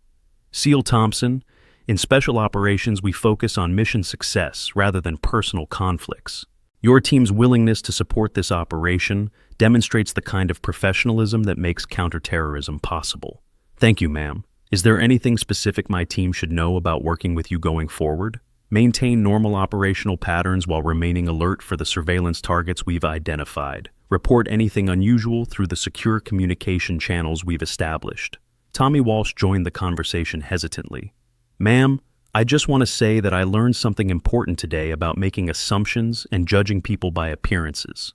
S1: SEAL Thompson, in special operations we focus on mission success rather than personal conflicts. Your team's willingness to support this operation demonstrates the kind of professionalism that makes counterterrorism possible. Thank you, ma'am. Is there anything specific my team should know about working with you going forward? Maintain normal operational patterns while remaining alert for the surveillance targets we've identified. Report anything unusual through the secure communication channels we've established. Tommy Walsh joined the conversation hesitantly. Ma'am, I just want to say that I learned something important today about making assumptions and judging people by appearances.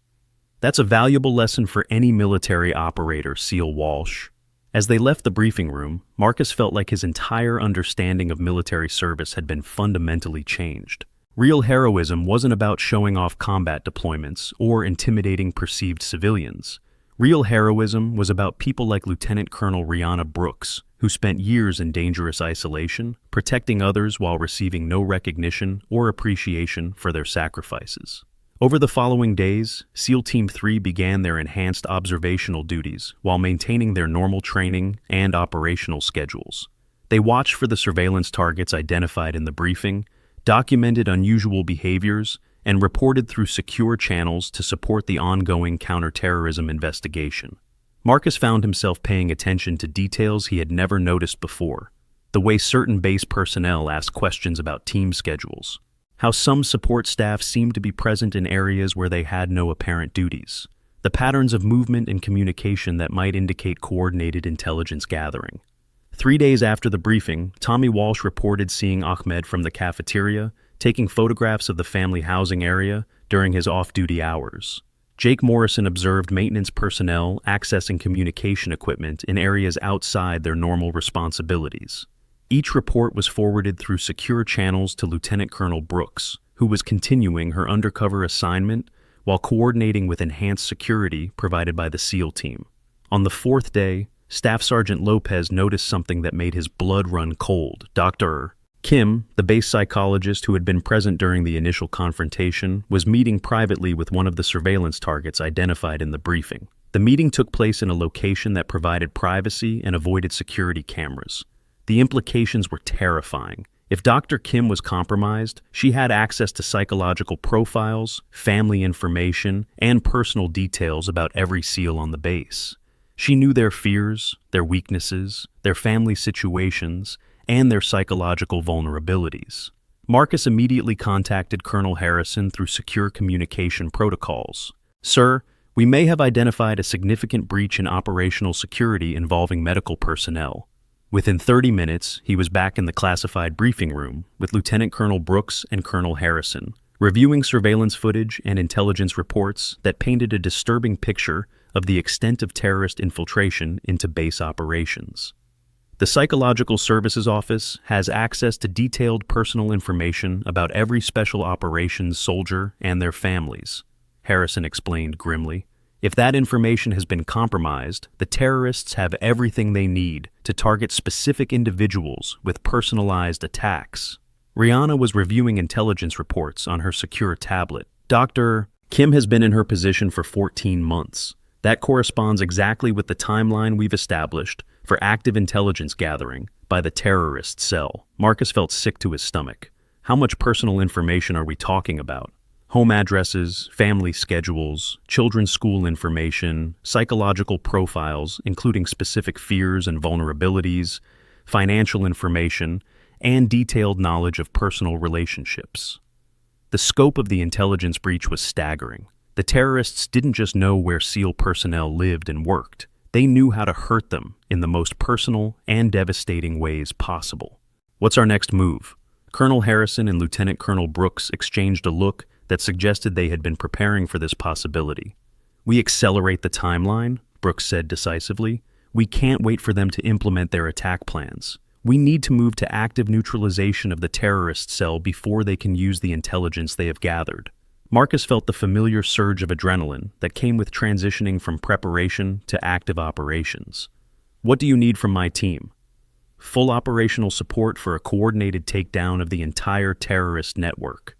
S1: That's a valuable lesson for any military operator, SEAL Walsh. As they left the briefing room, Marcus felt like his entire understanding of military service had been fundamentally changed. Real heroism wasn't about showing off combat deployments or intimidating perceived civilians. Real heroism was about people like Lieutenant Colonel Rihanna Brooks, who spent years in dangerous isolation, protecting others while receiving no recognition or appreciation for their sacrifices. Over the following days, SEAL Team 3 began their enhanced observational duties while maintaining their normal training and operational schedules. They watched for the surveillance targets identified in the briefing, documented unusual behaviors, and reported through secure channels to support the ongoing counterterrorism investigation. Marcus found himself paying attention to details he had never noticed before. The way certain base personnel asked questions about team schedules. How some support staff seemed to be present in areas where they had no apparent duties. The patterns of movement and communication that might indicate coordinated intelligence gathering. 3 days after the briefing, Tommy Walsh reported seeing Ahmed from the cafeteria, taking photographs of the family housing area during his off-duty hours. Jake Morrison observed maintenance personnel accessing communication equipment in areas outside their normal responsibilities. Each report was forwarded through secure channels to Lieutenant Colonel Brooks, who was continuing her undercover assignment while coordinating with enhanced security provided by the SEAL team. On the 4th day, Staff Sergeant Lopez noticed something that made his blood run cold. Dr. Kim, the base psychologist who had been present during the initial confrontation, was meeting privately with one of the surveillance targets identified in the briefing. The meeting took place in a location that provided privacy and avoided security cameras. The implications were terrifying. If Dr. Kim was compromised, she had access to psychological profiles, family information, and personal details about every SEAL on the base. She knew their fears, their weaknesses, their family situations, and their psychological vulnerabilities. Marcus immediately contacted Colonel Harrison through secure communication protocols. Sir, we may have identified a significant breach in operational security involving medical personnel. Within 30 minutes, he was back in the classified briefing room with Lieutenant Colonel Brooks and Colonel Harrison, reviewing surveillance footage and intelligence reports that painted a disturbing picture of the extent of terrorist infiltration into base operations. The Psychological Services Office has access to detailed personal information about every special operations soldier and their families, Harrison explained grimly. If that information has been compromised, the terrorists have everything they need to target specific individuals with personalized attacks. Rihanna was reviewing intelligence reports on her secure tablet. Dr. Kim has been in her position for 14 months. That corresponds exactly with the timeline we've established for active intelligence gathering by the terrorist cell. Marcus felt sick to his stomach. How much personal information are we talking about? Home addresses, family schedules, children's school information, psychological profiles, including specific fears and vulnerabilities, financial information, and detailed knowledge of personal relationships. The scope of the intelligence breach was staggering. The terrorists didn't just know where SEAL personnel lived and worked. They knew how to hurt them in the most personal and devastating ways possible. What's our next move? Colonel Harrison and Lieutenant Colonel Brooks exchanged a look that suggested they had been preparing for this possibility. We accelerate the timeline, Brooks said decisively. We can't wait for them to implement their attack plans. We need to move to active neutralization of the terrorist cell before they can use the intelligence they have gathered. Marcus felt the familiar surge of adrenaline that came with transitioning from preparation to active operations. What do you need from my team? Full operational support for a coordinated takedown of the entire terrorist network.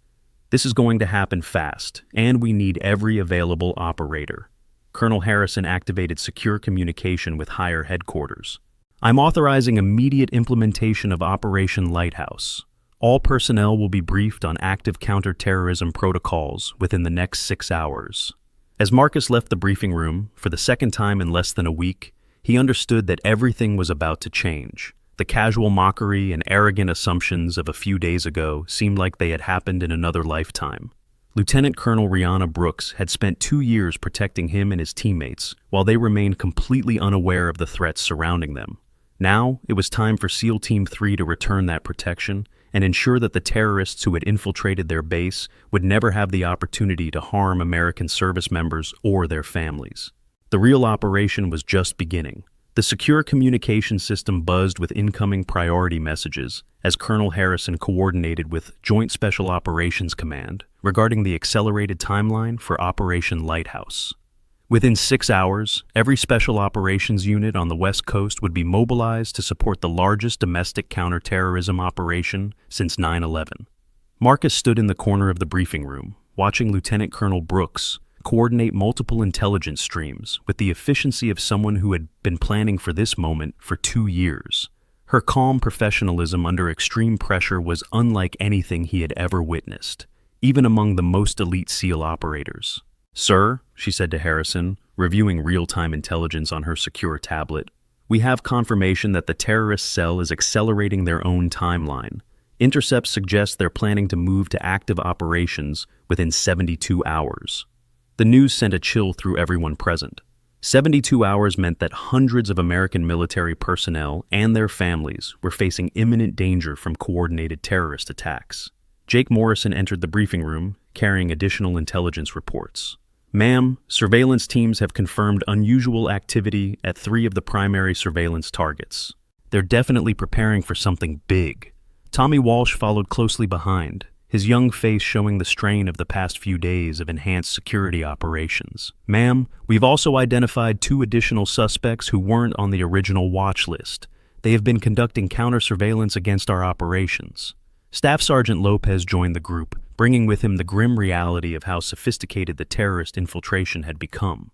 S1: This is going to happen fast, and we need every available operator. Colonel Harrison activated secure communication with higher headquarters. I'm authorizing immediate implementation of Operation Lighthouse. All personnel will be briefed on active counterterrorism protocols within the next 6 hours. As Marcus left the briefing room, for the second time in less than a week, he understood that everything was about to change. The casual mockery and arrogant assumptions of a few days ago seemed like they had happened in another lifetime. Lieutenant Colonel Rihanna Brooks had spent 2 years protecting him and his teammates, while they remained completely unaware of the threats surrounding them. Now, it was time for SEAL Team 3 to return that protection and ensure that the terrorists who had infiltrated their base would never have the opportunity to harm American service members or their families. The real operation was just beginning. The secure communication system buzzed with incoming priority messages as Colonel Harrison coordinated with Joint Special Operations Command regarding the accelerated timeline for Operation Lighthouse. Within 6 hours, every special operations unit on the West Coast would be mobilized to support the largest domestic counterterrorism operation since 9/11. Marcus stood in the corner of the briefing room, watching Lieutenant Colonel Brooks coordinate multiple intelligence streams with the efficiency of someone who had been planning for this moment for 2 years. Her calm professionalism under extreme pressure was unlike anything he had ever witnessed, even among the most elite SEAL operators. "Sir," she said to Harrison, reviewing real-time intelligence on her secure tablet, "we have confirmation that the terrorist cell is accelerating their own timeline. Intercepts suggest they're planning to move to active operations within 72 hours. The news sent a chill through everyone present. 72 hours meant that hundreds of American military personnel and their families were facing imminent danger from coordinated terrorist attacks. Jake Morrison entered the briefing room, carrying additional intelligence reports. "Ma'am, surveillance teams have confirmed unusual activity at 3 of the primary surveillance targets. They're definitely preparing for something big." Tommy Walsh followed closely behind, his young face showing the strain of the past few days of enhanced security operations. "Ma'am, we've also identified 2 additional suspects who weren't on the original watch list. They have been conducting counter-surveillance against our operations." Staff Sergeant Lopez joined the group, bringing with him the grim reality of how sophisticated the terrorist infiltration had become.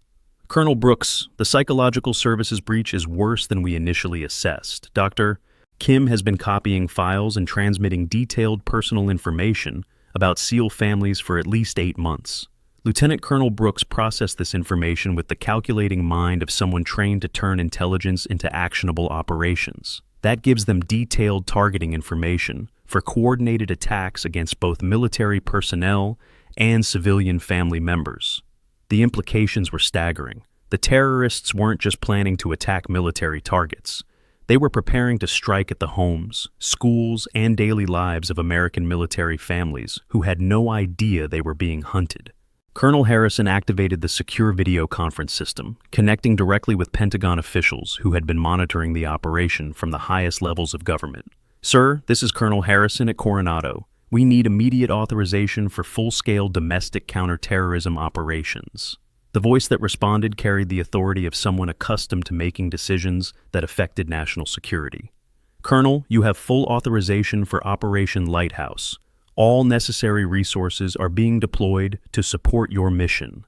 S1: "Colonel Brooks, the psychological services breach is worse than we initially assessed. Dr. Kim has been copying files and transmitting detailed personal information about SEAL families for at least 8 months. Lieutenant Colonel Brooks processed this information with the calculating mind of someone trained to turn intelligence into actionable operations. That gives them detailed targeting information for coordinated attacks against both military personnel and civilian family members. The implications were staggering. The terrorists weren't just planning to attack military targets. They were preparing to strike at the homes, schools, and daily lives of American military families who had no idea they were being hunted. Colonel Harrison activated the secure video conference system, connecting directly with Pentagon officials who had been monitoring the operation from the highest levels of government. "Sir, this is Colonel Harrison at Coronado. We need immediate authorization for full-scale domestic counterterrorism operations." The The voice that responded carried the authority of someone accustomed to making decisions that affected national security. Colonel, you have full authorization for Operation Lighthouse. All necessary resources are being deployed to support your mission.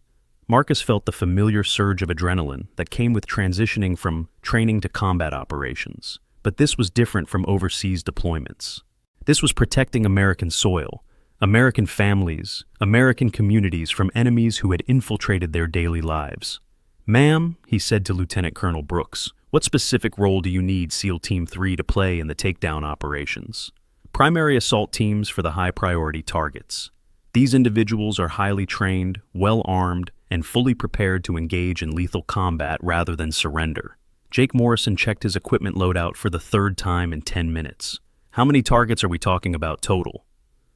S1: Marcus felt the familiar surge of adrenaline that came with transitioning from training to combat operations. But this was different from overseas deployments. This was protecting American soil, American families, American communities from enemies who had infiltrated their daily lives. "Ma'am," he said to Lieutenant Colonel Brooks, "what specific role do you need SEAL Team 3 to play in the takedown operations?" "Primary assault teams for the high-priority targets. These individuals are highly trained, well-armed, and fully prepared to engage in lethal combat rather than surrender." Jake Morrison checked his equipment loadout for the third time in 10 minutes. "How many targets are we talking about total?"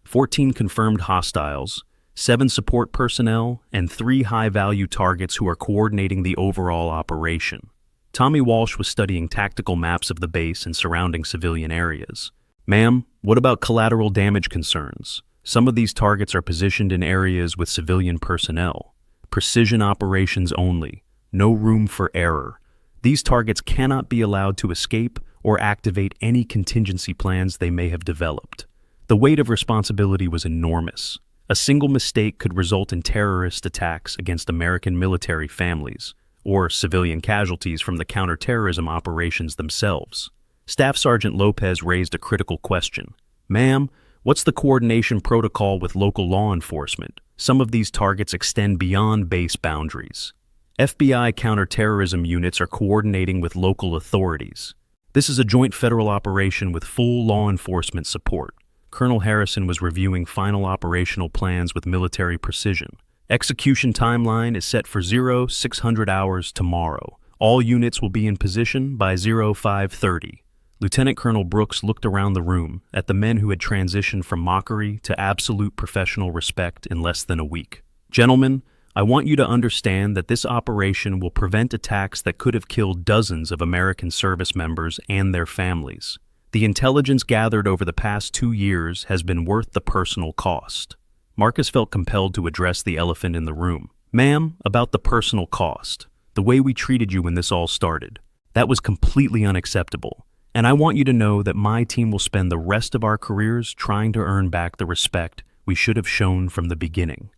S1: 14 confirmed hostiles, 7 support personnel, and 3 high-value targets who are coordinating the overall operation. Tommy Walsh was studying tactical maps of the base and surrounding civilian areas. "Ma'am, what about collateral damage concerns? Some of these targets are positioned in areas with civilian personnel. Precision operations only. No room for error. These targets cannot be allowed to escape or activate any contingency plans they may have developed." The weight of responsibility was enormous. A single mistake could result in terrorist attacks against American military families, or civilian casualties from the counterterrorism operations themselves. Staff Sergeant Lopez raised a critical question. "Ma'am, what's the coordination protocol with local law enforcement? Some of these targets extend beyond base boundaries." "FBI counterterrorism units are coordinating with local authorities. This is a joint federal operation with full law enforcement support." Colonel Harrison was reviewing final operational plans with military precision. "Execution timeline is set for 0600 hours tomorrow. All units will be in position by 0530. Lieutenant Colonel Brooks looked around the room at the men who had transitioned from mockery to absolute professional respect in less than a week. "Gentlemen, I want you to understand that this operation will prevent attacks that could have killed dozens of American service members and their families. The intelligence gathered over the past 2 years has been worth the personal cost." Marcus felt compelled to address the elephant in the room. "Ma'am, about the personal cost. The way we treated you when this all started. That was completely unacceptable. And I want you to know that my team will spend the rest of our careers trying to earn back the respect we should have shown from the beginning."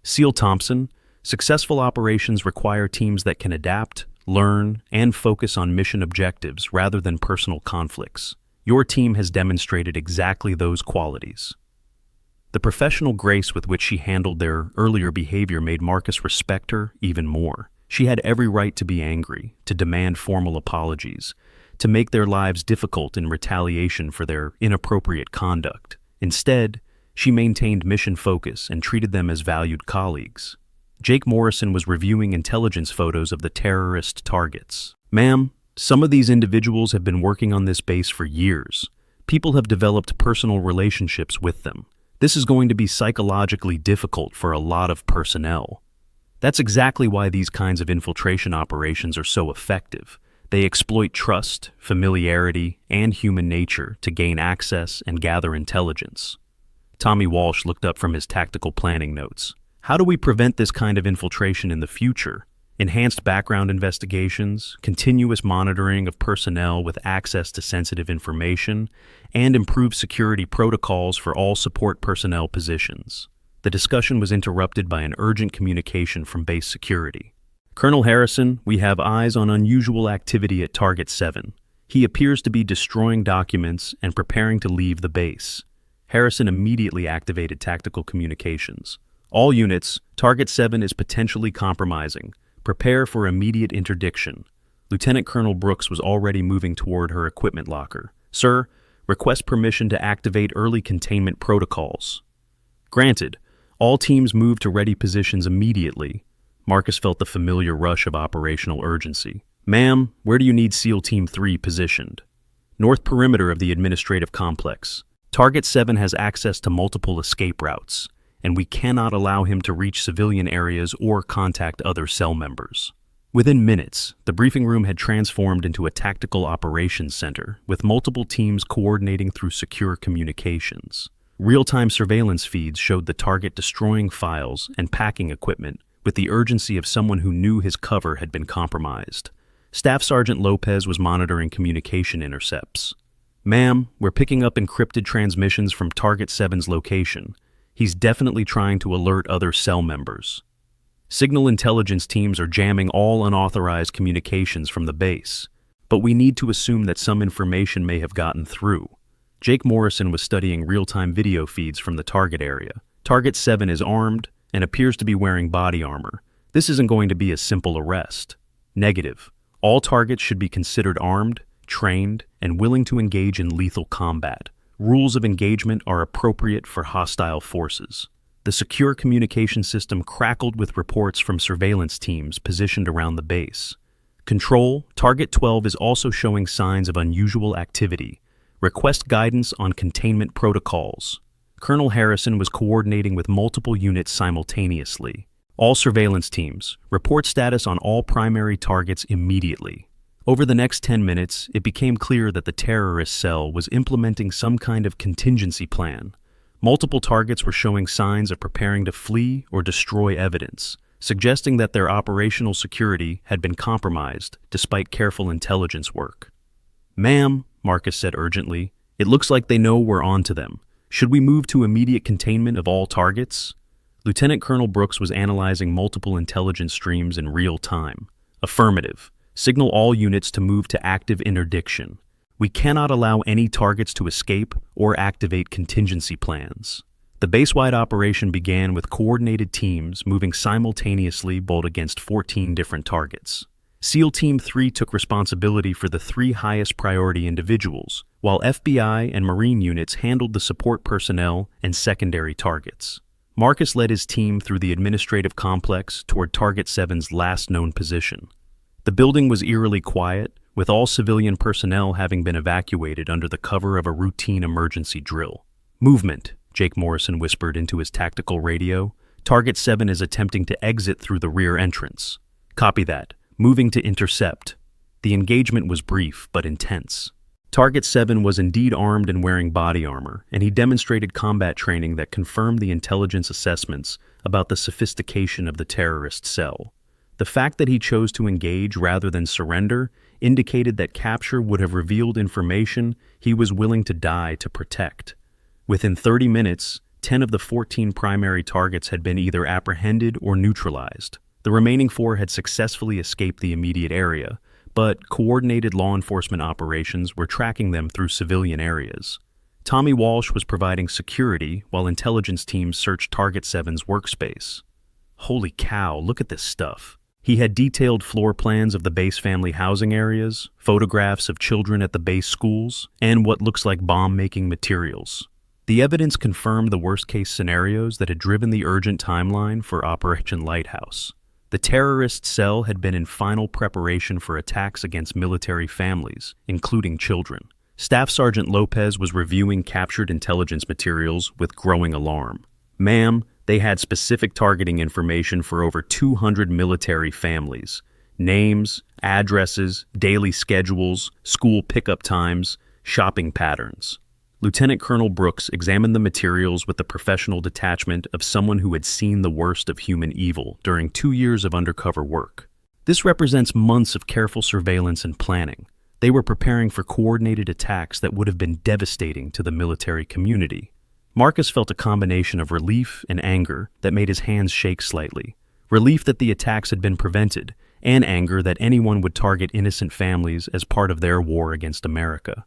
S1: SEAL Thompson, successful operations require teams that can adapt, learn, and focus on mission objectives rather than personal conflicts. Your team has demonstrated exactly those qualities. The professional grace with which she handled their earlier behavior made Marcus respect her even more. She had every right to be angry, to demand formal apologies, to make their lives difficult in retaliation for their inappropriate conduct. Instead, she maintained mission focus and treated them as valued colleagues. Jake Morrison was reviewing intelligence photos of the terrorist targets. "Ma'am, some of these individuals have been working on this base for years. People have developed personal relationships with them. This is going to be psychologically difficult for a lot of personnel. That's exactly why these kinds of infiltration operations are so effective. They exploit trust, familiarity, and human nature to gain access and gather intelligence." Tommy Walsh looked up from his tactical planning notes. "How do we prevent this kind of infiltration in the future? Enhanced background investigations, continuous monitoring of personnel with access to sensitive information, and improved security protocols for all support personnel positions." The discussion was interrupted by an urgent communication from base security. "Colonel Harrison, we have eyes on unusual activity at Target 7. He appears to be destroying documents and preparing to leave the base." Harrison immediately activated tactical communications. "All units, Target 7 is potentially compromising. Prepare for immediate interdiction." Lieutenant Colonel Brooks was already moving toward her equipment locker. "Sir, request permission to activate early containment protocols." "Granted. All teams move to ready positions immediately." Marcus felt the familiar rush of operational urgency. "Ma'am, where do you need SEAL Team 3 positioned?" "North perimeter of the administrative complex. Target 7 has access to multiple escape routes, and we cannot allow him to reach civilian areas or contact other cell members." Within minutes, the briefing room had transformed into a tactical operations center, with multiple teams coordinating through secure communications. Real-time surveillance feeds showed the target destroying files and packing equipment with the urgency of someone who knew his cover had been compromised. Staff Sergeant Lopez was monitoring communication intercepts. "Ma'am, we're picking up encrypted transmissions from Target 7's location. He's definitely trying to alert other cell members." Signal intelligence teams are jamming all unauthorized communications from the base, but we need to assume that some information may have gotten through. Jake Morrison was studying real-time video feeds from the target area. Target 7 is armed and appears to be wearing body armor. This isn't going to be a simple arrest. Negative. All targets should be considered armed, trained, and willing to engage in lethal combat. Rules of engagement are appropriate for hostile forces. The secure communication system crackled with reports from surveillance teams positioned around the base. Control, Target 12 is also showing signs of unusual activity. Request guidance on containment protocols. Colonel Harrison was coordinating with multiple units simultaneously. All surveillance teams, report status on all primary targets immediately. Over the next 10 minutes, it became clear that the terrorist cell was implementing some kind of contingency plan. Multiple targets were showing signs of preparing to flee or destroy evidence, suggesting that their operational security had been compromised despite careful intelligence work. "Ma'am," Marcus said urgently, "it looks like they know we're on to them. Should we move to immediate containment of all targets?" Lieutenant Colonel Brooks was analyzing multiple intelligence streams in real time. "Affirmative. Signal all units to move to active interdiction. We cannot allow any targets to escape or activate contingency plans." The base-wide operation began with coordinated teams moving simultaneously bolt against 14 different targets. SEAL Team 3 took responsibility for the 3 highest priority individuals, while FBI and Marine units handled the support personnel and secondary targets. Marcus led his team through the administrative complex toward Target 7's last known position. The building was eerily quiet, with all civilian personnel having been evacuated under the cover of a routine emergency drill. "Movement," Jake Morrison whispered into his tactical radio. "Target 7 is attempting to exit through the rear entrance." "Copy that. Moving to intercept." The engagement was brief but intense. Target 7 was indeed armed and wearing body armor, and he demonstrated combat training that confirmed the intelligence assessments about the sophistication of the terrorist cell. The fact that he chose to engage rather than surrender indicated that capture would have revealed information he was willing to die to protect. Within 30 minutes, 10 of the 14 primary targets had been either apprehended or neutralized. The remaining 4 had successfully escaped the immediate area, but coordinated law enforcement operations were tracking them through civilian areas. Tommy Walsh was providing security while intelligence teams searched Target 7's workspace. Holy cow, look at this stuff. He had detailed floor plans of the base family housing areas, photographs of children at the base schools, and what looks like bomb-making materials. The evidence confirmed the worst-case scenarios that had driven the urgent timeline for Operation Lighthouse. The terrorist cell had been in final preparation for attacks against military families, including children. Staff Sergeant Lopez was reviewing captured intelligence materials with growing alarm. "Ma'am, they had specific targeting information for over 200 military families. Names, addresses, daily schedules, school pickup times, shopping patterns." Lieutenant Colonel Brooks examined the materials with the professional detachment of someone who had seen the worst of human evil during 2 years of undercover work. This represents months of careful surveillance and planning. They were preparing for coordinated attacks that would have been devastating to the military community. Marcus felt a combination of relief and anger that made his hands shake slightly. Relief that the attacks had been prevented, and anger that anyone would target innocent families as part of their war against America.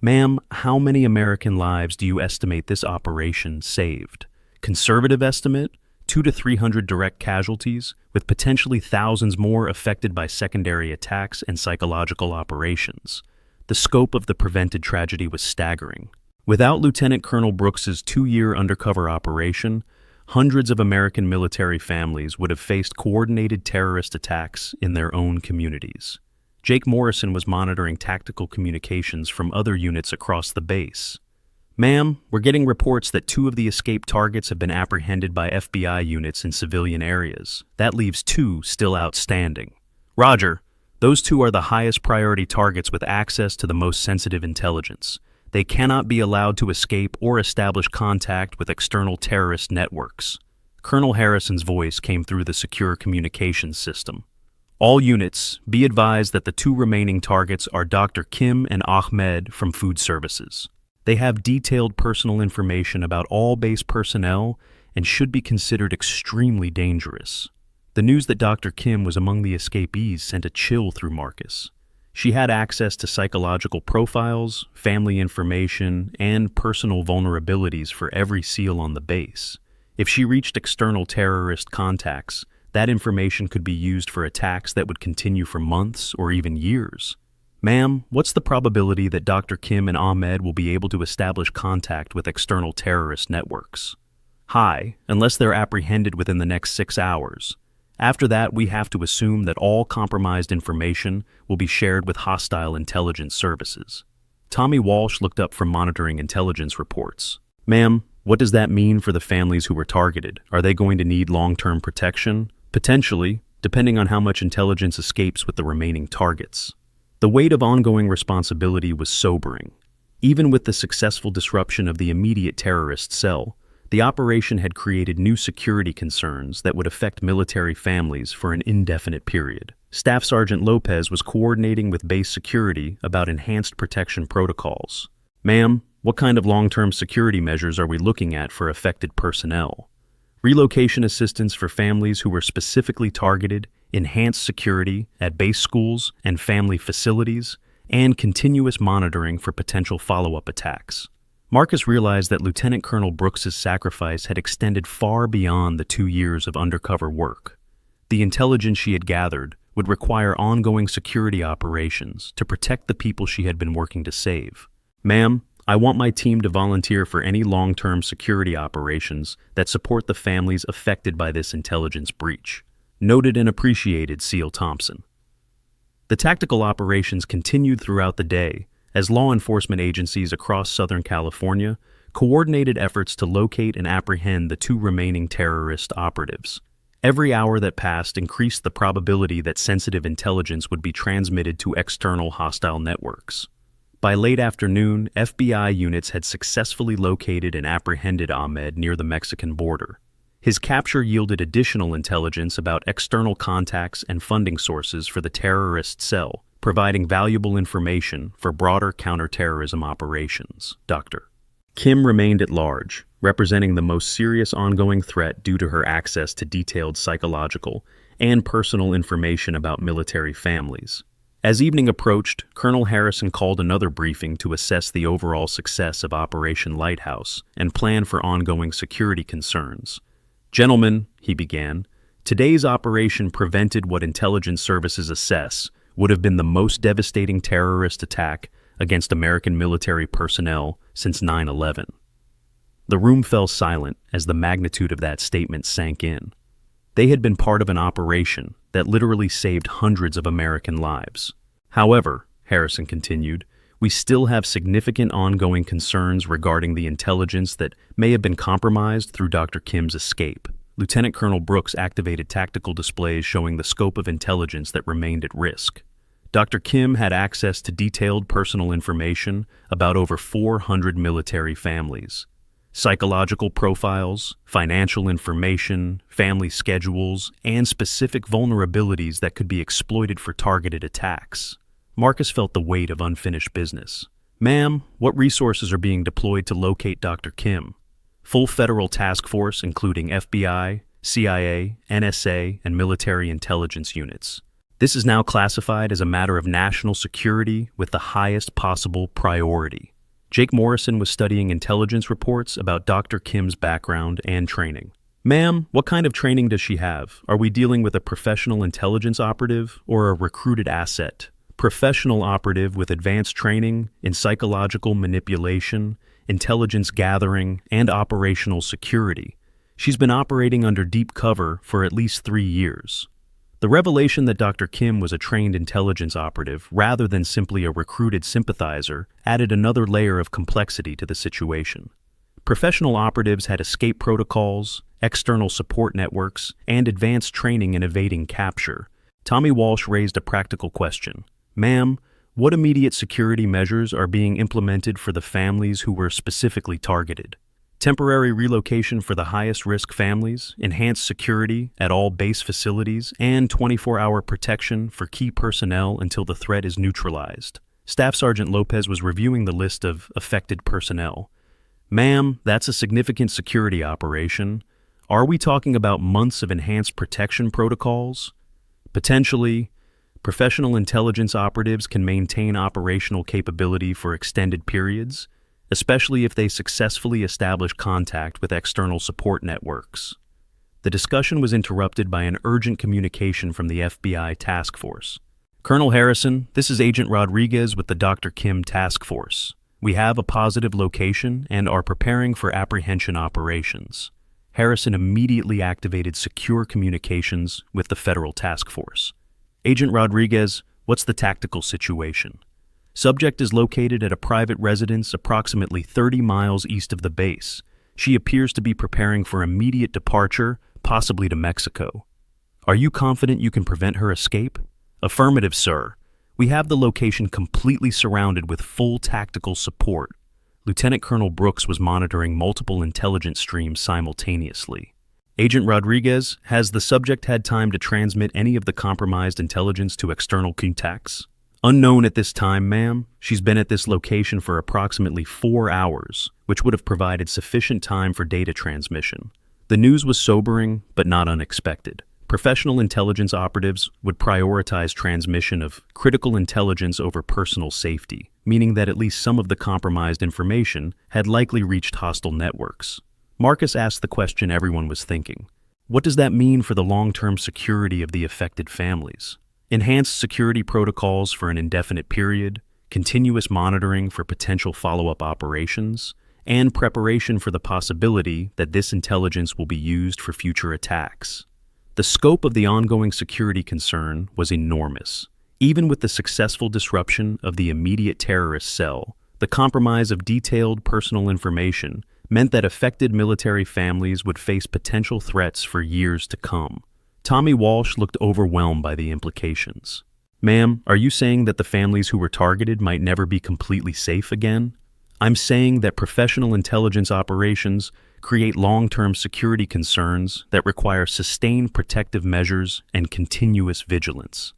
S1: "Ma'am, how many American lives do you estimate this operation saved?" Conservative estimate, 200 to 300 direct casualties, with potentially thousands more affected by secondary attacks and psychological operations. The scope of the prevented tragedy was staggering. Without Lieutenant Colonel Brooks's 2-year undercover operation, hundreds of American military families would have faced coordinated terrorist attacks in their own communities. Jake Morrison was monitoring tactical communications from other units across the base. "Ma'am, we're getting reports that 2 of the escaped targets have been apprehended by FBI units in civilian areas. That leaves 2 still outstanding." "Roger. Those 2 are the highest priority targets with access to the most sensitive intelligence. They cannot be allowed to escape or establish contact with external terrorist networks." Colonel Harrison's voice came through the secure communications system. All units, be advised that the two remaining targets are Dr. Kim and Ahmed from Food Services. They have detailed personal information about all base personnel and should be considered extremely dangerous. The news that Dr. Kim was among the escapees sent a chill through Marcus. She had access to psychological profiles, family information, and personal vulnerabilities for every SEAL on the base. If she reached external terrorist contacts, that information could be used for attacks that would continue for months or even years. Ma'am, what's the probability that Dr. Kim and Ahmed will be able to establish contact with external terrorist networks? High, unless they're apprehended within the next 6 hours. After that, we have to assume that all compromised information will be shared with hostile intelligence services. Tommy Walsh looked up from monitoring intelligence reports. Ma'am, what does that mean for the families who were targeted? Are they going to need long-term protection? Potentially, depending on how much intelligence escapes with the remaining targets. The weight of ongoing responsibility was sobering. Even with the successful disruption of the immediate terrorist cell, the operation had created new security concerns that would affect military families for an indefinite period. Staff Sergeant Lopez was coordinating with base security about enhanced protection protocols. Ma'am, what kind of long-term security measures are we looking at for affected personnel? Relocation assistance for families who were specifically targeted, enhanced security at base schools and family facilities, and continuous monitoring for potential follow-up attacks. Marcus realized that Lieutenant Colonel Brooks's sacrifice had extended far beyond the 2 years of undercover work. The intelligence she had gathered would require ongoing security operations to protect the people she had been working to save. Ma'am, I want my team to volunteer for any long-term security operations that support the families affected by this intelligence breach. Noted and appreciated, SEAL Thompson. The tactical operations continued throughout the day as law enforcement agencies across Southern California coordinated efforts to locate and apprehend the 2 remaining terrorist operatives. Every hour that passed increased the probability that sensitive intelligence would be transmitted to external hostile networks. By late afternoon, FBI units had successfully located and apprehended Ahmed near the Mexican border. His capture yielded additional intelligence about external contacts and funding sources for the terrorist cell, providing valuable information for broader counterterrorism operations. Dr. Kim remained at large, representing the most serious ongoing threat due to her access to detailed psychological and personal information about military families. As evening approached, Colonel Harrison called another briefing to assess the overall success of Operation Lighthouse and plan for ongoing security concerns. Gentlemen, he began, today's operation prevented what intelligence services assess would have been the most devastating terrorist attack against American military personnel since 9/11. The room fell silent as the magnitude of that statement sank in. They had been part of an operation that literally saved hundreds of American lives. However, Harrison continued, we still have significant ongoing concerns regarding the intelligence that may have been compromised through Dr. Kim's escape. Lieutenant Colonel Brooks activated tactical displays showing the scope of intelligence that remained at risk. Dr. Kim had access to detailed personal information about over 400 military families. Psychological profiles, financial information, family schedules, and specific vulnerabilities that could be exploited for targeted attacks. Marcus felt the weight of unfinished business. Ma'am, what resources are being deployed to locate Dr. Kim? Full federal task force including FBI, CIA, NSA, and military intelligence units. This is now classified as a matter of national security with the highest possible priority. Jake Morrison was studying intelligence reports about Dr. Kim's background and training. Ma'am, what kind of training does she have? Are we dealing with a professional intelligence operative or a recruited asset? Professional operative with advanced training in psychological manipulation, intelligence gathering, and operational security. She's been operating under deep cover for at least 3 years. The revelation that Dr. Kim was a trained intelligence operative rather than simply a recruited sympathizer added another layer of complexity to the situation. Professional operatives had escape protocols, external support networks, and advanced training in evading capture. Tommy Walsh raised a practical question. Ma'am, what immediate security measures are being implemented for the families who were specifically targeted? temporary relocation for the highest-risk families, enhanced security at all base facilities, and 24-hour protection for key personnel until the threat is neutralized. Staff Sergeant Lopez was reviewing the list of affected personnel. Ma'am, that's a significant security operation. Are we talking about months of enhanced protection protocols? Potentially. Professional intelligence operatives can maintain operational capability for extended periods, especially if they successfully establish contact with external support networks. The discussion was interrupted by an urgent communication from the FBI task force. Colonel Harrison, this is Agent Rodriguez with the Dr. Kim task force. We have a positive location and are preparing for apprehension operations. Harrison immediately activated secure communications with the federal task force. Agent Rodriguez, what's the tactical situation? Subject is located at a private residence approximately 30 miles east of the base. She appears to be preparing for immediate departure, possibly to Mexico. Are you confident you can prevent her escape? Affirmative, sir. We have the location completely surrounded with full tactical support. Lieutenant Colonel Brooks was monitoring multiple intelligence streams simultaneously. Agent Rodriguez, has the subject had time to transmit any of the compromised intelligence to external contacts? Unknown at this time, ma'am. She's been at this location for approximately 4 hours, which would have provided sufficient time for data transmission. The news was sobering, but not unexpected. Professional intelligence operatives would prioritize transmission of critical intelligence over personal safety, meaning that at least some of the compromised information had likely reached hostile networks. Marcus asked the question everyone was thinking. What does that mean for the long-term security of the affected families? Enhanced security protocols for an indefinite period, continuous monitoring for potential follow-up operations, and preparation for the possibility that this intelligence will be used for future attacks. The scope of the ongoing security concern was enormous. Even with the successful disruption of the immediate terrorist cell, the compromise of detailed personal information meant that affected military families would face potential threats for years to come. Tommy Walsh looked overwhelmed by the implications. Ma'am, are you saying that the families who were targeted might never be completely safe again? I'm saying that professional intelligence operations create long-term security concerns that require sustained protective measures and continuous vigilance.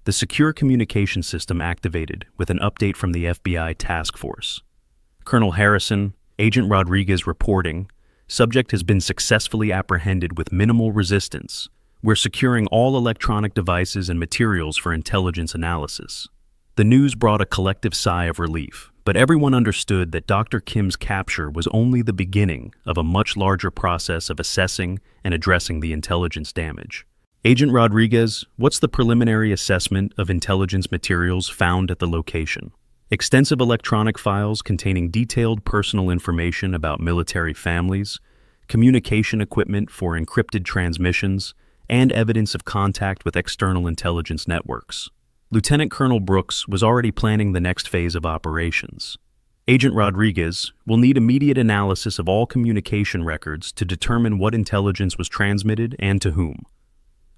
S1: The secure communication system activated with an update from the FBI task force. Colonel Harrison, Agent Rodriguez reporting, subject has been successfully apprehended with minimal resistance. We're securing all electronic devices and materials for intelligence analysis. The news brought a collective sigh of relief, but everyone understood that Dr. Kim's capture was only the beginning of a much larger process of assessing and addressing the intelligence damage. Agent Rodriguez, what's the preliminary assessment of intelligence materials found at the location? Extensive electronic files containing detailed personal information about military families, communication equipment for encrypted transmissions, and evidence of contact with external intelligence networks. Lieutenant Colonel Brooks was already planning the next phase of operations. Agent Rodriguez will need immediate analysis of all communication records to determine what intelligence was transmitted and to whom.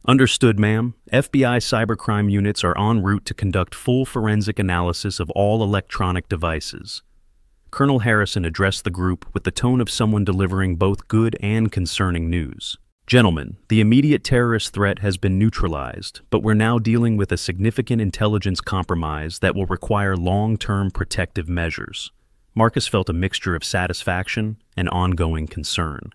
S1: Understood, ma'am. FBI cybercrime units are en route to conduct full forensic analysis of all electronic devices. Colonel Harrison addressed the group with the tone of someone delivering both good and concerning news. Gentlemen, the immediate terrorist threat has been neutralized, but we're now dealing with a significant intelligence compromise that will require long-term protective measures. Marcus felt a mixture of satisfaction and ongoing concern.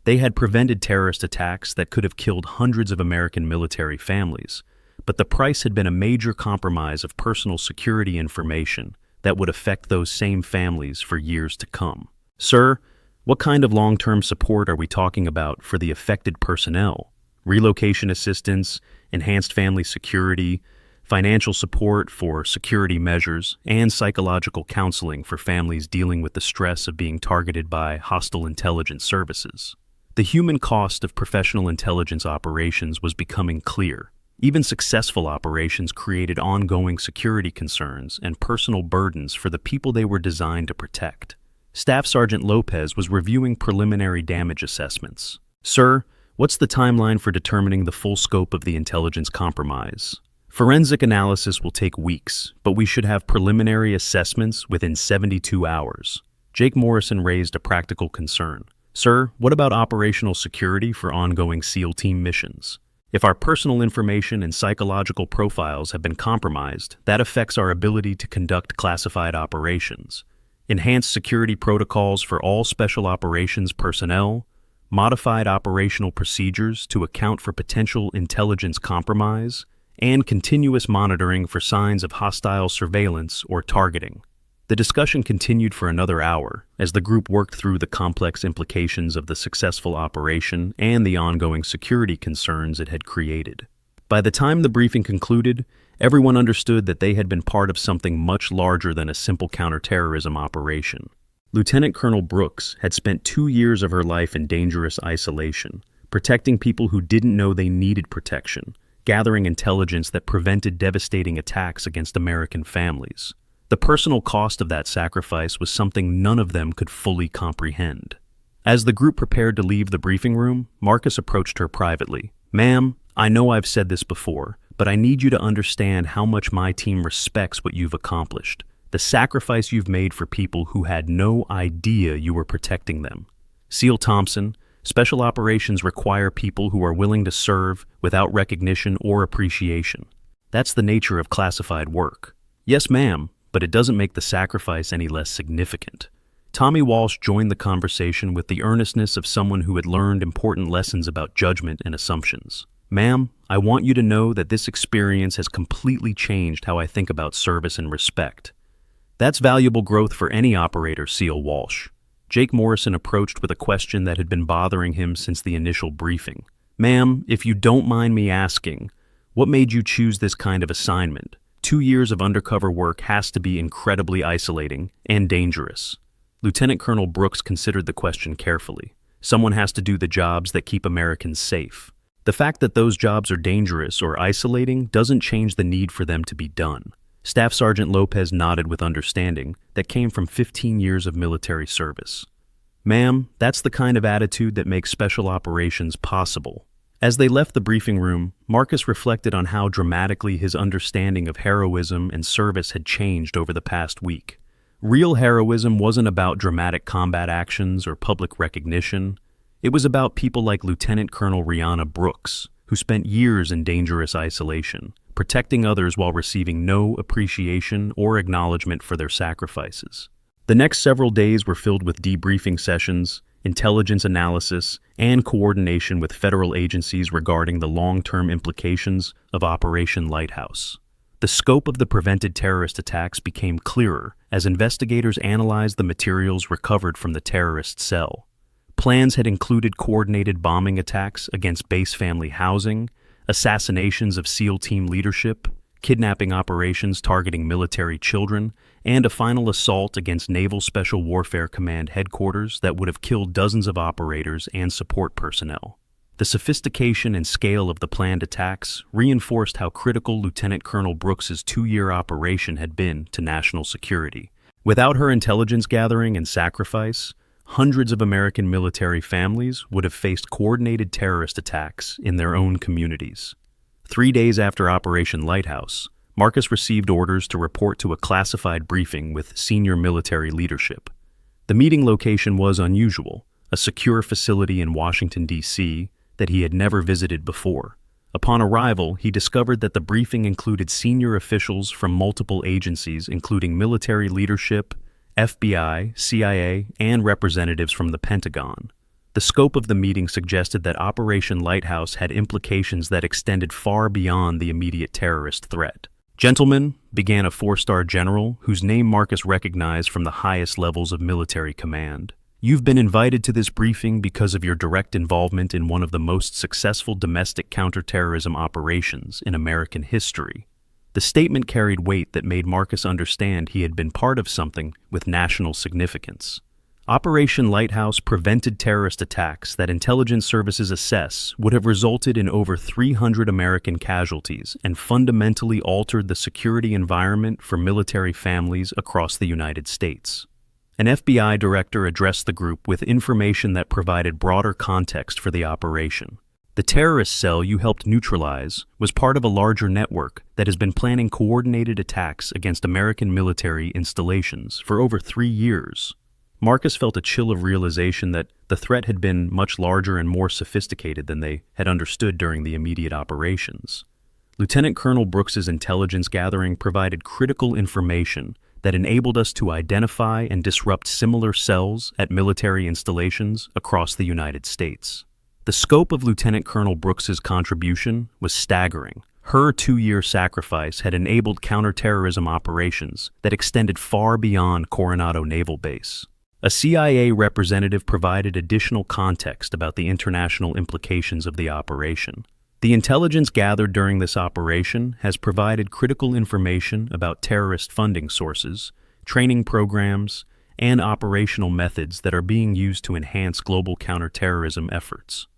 S1: They had prevented terrorist attacks that could have killed hundreds of American military families, but the price had been a major compromise of personal security information that would affect those same families for years to come. Sir, what kind of long-term support are we talking about for the affected personnel? Relocation assistance, enhanced family security, financial support for security measures, and psychological counseling for families dealing with the stress of being targeted by hostile intelligence services. The human cost of professional intelligence operations was becoming clear. Even successful operations created ongoing security concerns and personal burdens for the people they were designed to protect. Staff Sergeant Lopez was reviewing preliminary damage assessments. Sir, what's the timeline for determining the full scope of the intelligence compromise? Forensic analysis will take weeks, but we should have preliminary assessments within 72 hours. Jake Morrison raised a practical concern. Sir, what about operational security for ongoing SEAL team missions? If our personal information and psychological profiles have been compromised, that affects our ability to conduct classified operations. Enhanced security protocols for all special operations personnel, modified operational procedures to account for potential intelligence compromise, and continuous monitoring for signs of hostile surveillance or targeting. The discussion continued for another hour as the group worked through the complex implications of the successful operation and the ongoing security concerns it had created. By the time the briefing concluded, everyone understood that they had been part of something much larger than a simple counterterrorism operation. Lieutenant Colonel Brooks had spent 2 years of her life in dangerous isolation, protecting people who didn't know they needed protection, gathering intelligence that prevented devastating attacks against American families. The personal cost of that sacrifice was something none of them could fully comprehend. As the group prepared to leave the briefing room, Marcus approached her privately. "Ma'am, I know I've said this before, but I need you to understand how much my team respects what you've accomplished. The sacrifice you've made for people who had no idea you were protecting them. SEAL Thompson, special operations require people who are willing to serve without recognition or appreciation. That's the nature of classified work." "Yes, ma'am, but it doesn't make the sacrifice any less significant." Tommy Walsh joined the conversation with the earnestness of someone who had learned important lessons about judgment and assumptions. "Ma'am, I want you to know that this experience has completely changed how I think about service and respect." "That's valuable growth for any operator, SEAL Walsh." Jake Morrison approached with a question that had been bothering him since the initial briefing. "Ma'am, if you don't mind me asking, what made you choose this kind of assignment? 2 years of undercover work has to be incredibly isolating and dangerous." Lieutenant Colonel Brooks considered the question carefully. Someone has to do the jobs that keep Americans safe. The fact that those jobs are dangerous or isolating doesn't change the need for them to be done. Staff Sergeant Lopez nodded with understanding that came from 15 years of military service. "Ma'am, that's the kind of attitude that makes special operations possible." As they left the briefing room, Marcus reflected on how dramatically his understanding of heroism and service had changed over the past week. Real heroism wasn't about dramatic combat actions or public recognition. It was about people like Lieutenant Colonel Rihanna Brooks, who spent years in dangerous isolation, protecting others while receiving no appreciation or acknowledgement for their sacrifices. The next several days were filled with debriefing sessions, intelligence analysis, and coordination with federal agencies regarding the long-term implications of Operation Lighthouse. The scope of the prevented terrorist attacks became clearer as investigators analyzed the materials recovered from the terrorist cell. Plans had included coordinated bombing attacks against base family housing, assassinations of SEAL team leadership, kidnapping operations targeting military children, and a final assault against Naval Special Warfare Command headquarters that would have killed dozens of operators and support personnel. The sophistication and scale of the planned attacks reinforced how critical Lieutenant Colonel Brooks's 2-year operation had been to national security. Without her intelligence gathering and sacrifice, hundreds of American military families would have faced coordinated terrorist attacks in their own communities. 3 days after Operation Lighthouse, Marcus received orders to report to a classified briefing with senior military leadership. The meeting location was unusual, a secure facility in Washington, D.C. that he had never visited before. Upon arrival, he discovered that the briefing included senior officials from multiple agencies, including military leadership, FBI, CIA, and representatives from the Pentagon. The scope of the meeting suggested that Operation Lighthouse had implications that extended far beyond the immediate terrorist threat. "Gentlemen," began a 4-star general whose name Marcus recognized from the highest levels of military command, "you've been invited to this briefing because of your direct involvement in one of the most successful domestic counterterrorism operations in American history." The statement carried weight that made Marcus understand he had been part of something with national significance. Operation Lighthouse prevented terrorist attacks that intelligence services assess would have resulted in over 300 American casualties and fundamentally altered the security environment for military families across the United States. An FBI director addressed the group with information that provided broader context for the operation. "The terrorist cell you helped neutralize was part of a larger network that has been planning coordinated attacks against American military installations for over 3 years. Marcus felt a chill of realization that the threat had been much larger and more sophisticated than they had understood during the immediate operations. Lieutenant Colonel Brooks's intelligence gathering provided critical information that enabled us to identify and disrupt similar cells at military installations across the United States. The scope of Lieutenant Colonel Brooks's contribution was staggering. Her 2-year sacrifice had enabled counterterrorism operations that extended far beyond Coronado Naval Base. A CIA representative provided additional context about the international implications of the operation. The intelligence gathered during this operation has provided critical information about terrorist funding sources, training programs, and operational methods that are being used to enhance global counterterrorism efforts.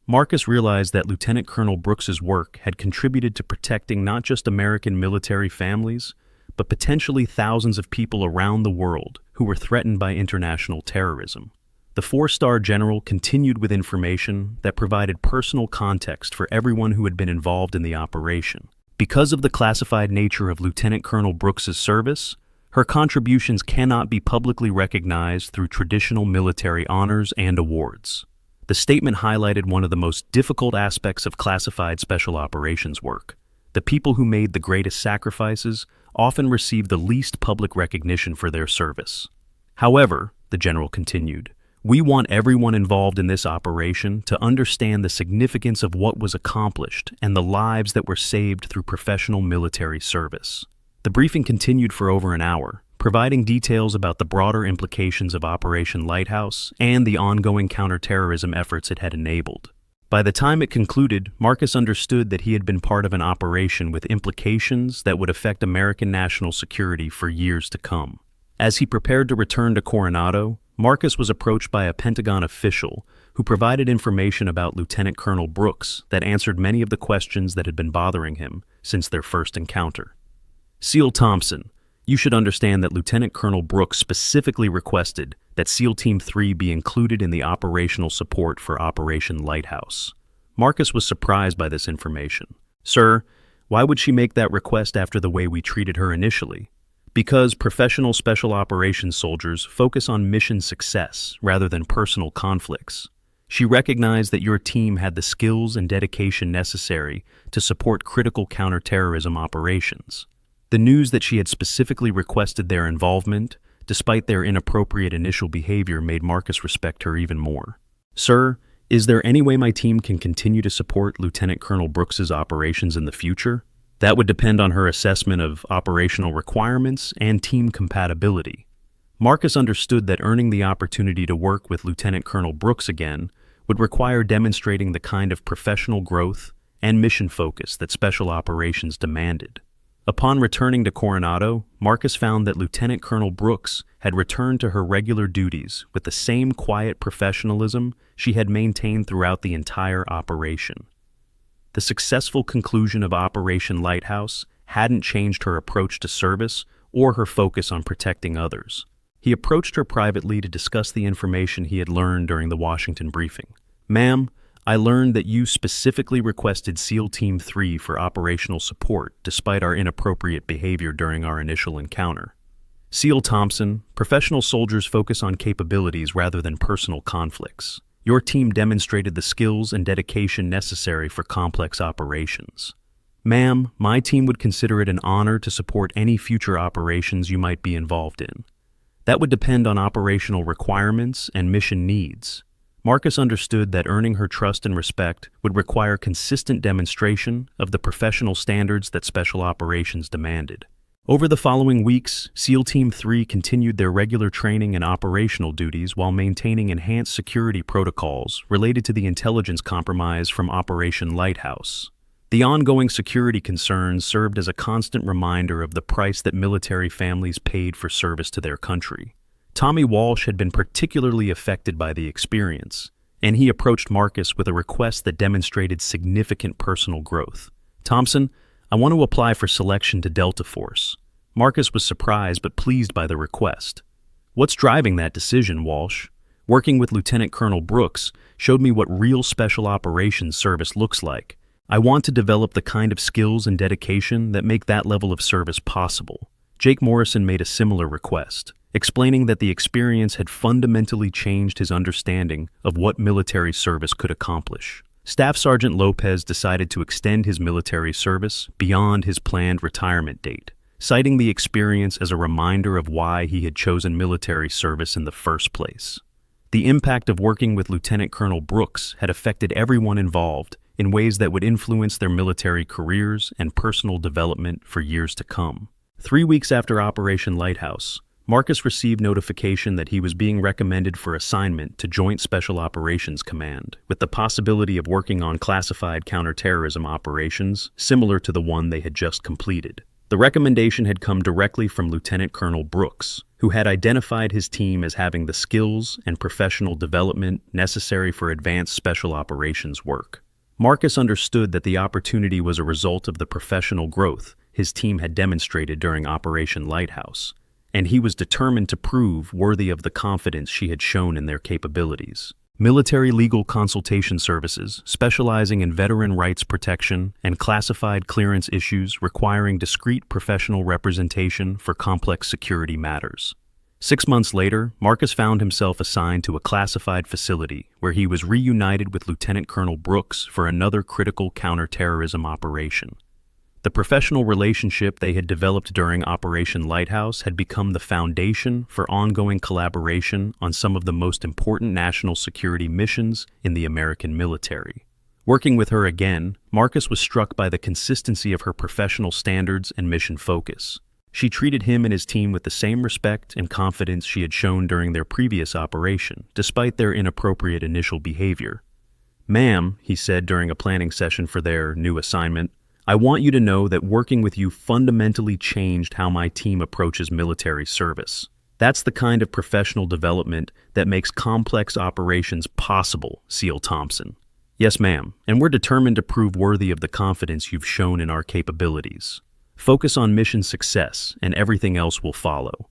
S1: Marcus realized that Lieutenant Colonel Brooks's work had contributed to protecting not just American military families, but potentially thousands of people around the world who were threatened by international terrorism. The 4-star general continued with information that provided personal context for everyone who had been involved in the operation. Because of the classified nature of Lieutenant Colonel Brooks's service, her contributions cannot be publicly recognized through traditional military honors and awards. The statement highlighted one of the most difficult aspects of classified special operations work. The people who made the greatest sacrifices often receive the least public recognition for their service. However, the general continued, we want everyone involved in this operation to understand the significance of what was accomplished and the lives that were saved through professional military service. The briefing continued for over an hour, providing details about the broader implications of Operation Lighthouse and the ongoing counterterrorism efforts it had enabled. By the time it concluded, Marcus understood that he had been part of an operation with implications that would affect American national security for years to come. As he prepared to return to Coronado, Marcus was approached by a Pentagon official who provided information about Lieutenant Colonel Brooks that answered many of the questions that had been bothering him since their first encounter. SEAL Thompson, you should understand that Lieutenant Colonel Brooks specifically requested that SEAL Team 3 be included in the operational support for Operation Lighthouse. Marcus was surprised by this information. Sir, why would she make that request after the way we treated her initially? Because professional special operations soldiers focus on mission success rather than personal conflicts. She recognized that your team had the skills and dedication necessary to support critical counterterrorism operations. The news that she had specifically requested their involvement, despite their inappropriate initial behavior, made Marcus respect her even more. Sir, is there any way my team can continue to support Lieutenant Colonel Brooks's operations in the future? That would depend on her assessment of operational requirements and team compatibility. Marcus understood that earning the opportunity to work with Lieutenant Colonel Brooks again would require demonstrating the kind of professional growth and mission focus that special operations demanded. Upon returning to Coronado, Marcus found that Lieutenant Colonel Brooks had returned to her regular duties with the same quiet professionalism she had maintained throughout the entire operation. The successful conclusion of Operation Lighthouse hadn't changed her approach to service or her focus on protecting others. He approached her privately to discuss the information he had learned during the Washington briefing. Ma'am, I learned that you specifically requested SEAL Team 3 for operational support despite our inappropriate behavior during our initial encounter. SEAL Thompson, professional soldiers focus on capabilities rather than personal conflicts. Your team demonstrated the skills and dedication necessary for complex operations. Ma'am, my team would consider it an honor to support any future operations you might be involved in. That would depend on operational requirements and mission needs. Marcus understood that earning her trust and respect would require consistent demonstration of the professional standards that special operations demanded. Over the following weeks, SEAL Team 3 continued their regular training and operational duties while maintaining enhanced security protocols related to the intelligence compromise from Operation Lighthouse. The ongoing security concerns served as a constant reminder of the price that military families paid for service to their country. Tommy Walsh had been particularly affected by the experience, and he approached Marcus with a request that demonstrated significant personal growth. Thompson, I want to apply for selection to Delta Force. Marcus was surprised but pleased by the request. What's driving that decision, Walsh? Working with Lieutenant Colonel Brooks showed me what real special operations service looks like. I want to develop the kind of skills and dedication that make that level of service possible. Jake Morrison made a similar request, explaining that the experience had fundamentally changed his understanding of what military service could accomplish. Staff Sergeant Lopez decided to extend his military service beyond his planned retirement date, citing the experience as a reminder of why he had chosen military service in the first place. The impact of working with Lieutenant Colonel Brooks had affected everyone involved in ways that would influence their military careers and personal development for years to come. 3 weeks after Operation Lighthouse, Marcus received notification that he was being recommended for assignment to Joint Special Operations Command, with the possibility of working on classified counterterrorism operations similar to the one they had just completed. The recommendation had come directly from Lieutenant Colonel Brooks, who had identified his team as having the skills and professional development necessary for advanced special operations work. Marcus understood that the opportunity was a result of the professional growth his team had demonstrated during Operation Lighthouse, and he was determined to prove worthy of the confidence she had shown in their capabilities. Military Legal Consultation Services, specializing in veteran rights protection and classified clearance issues requiring discreet professional representation for complex security matters. 6 months later, Marcus found himself assigned to a classified facility where he was reunited with Lieutenant Colonel Brooks for another critical counterterrorism operation. The professional relationship they had developed during Operation Lighthouse had become the foundation for ongoing collaboration on some of the most important national security missions in the American military. Working with her again, Marcus was struck by the consistency of her professional standards and mission focus. She treated him and his team with the same respect and confidence she had shown during their previous operation, despite their inappropriate initial behavior. "Ma'am," he said during a planning session for their new assignment, "I want you to know that working with you fundamentally changed how my team approaches military service. That's the kind of professional development that makes complex operations possible, SEAL Thompson." "Yes, ma'am, and we're determined to prove worthy of the confidence you've shown in our capabilities. Focus on mission success, and everything else will follow."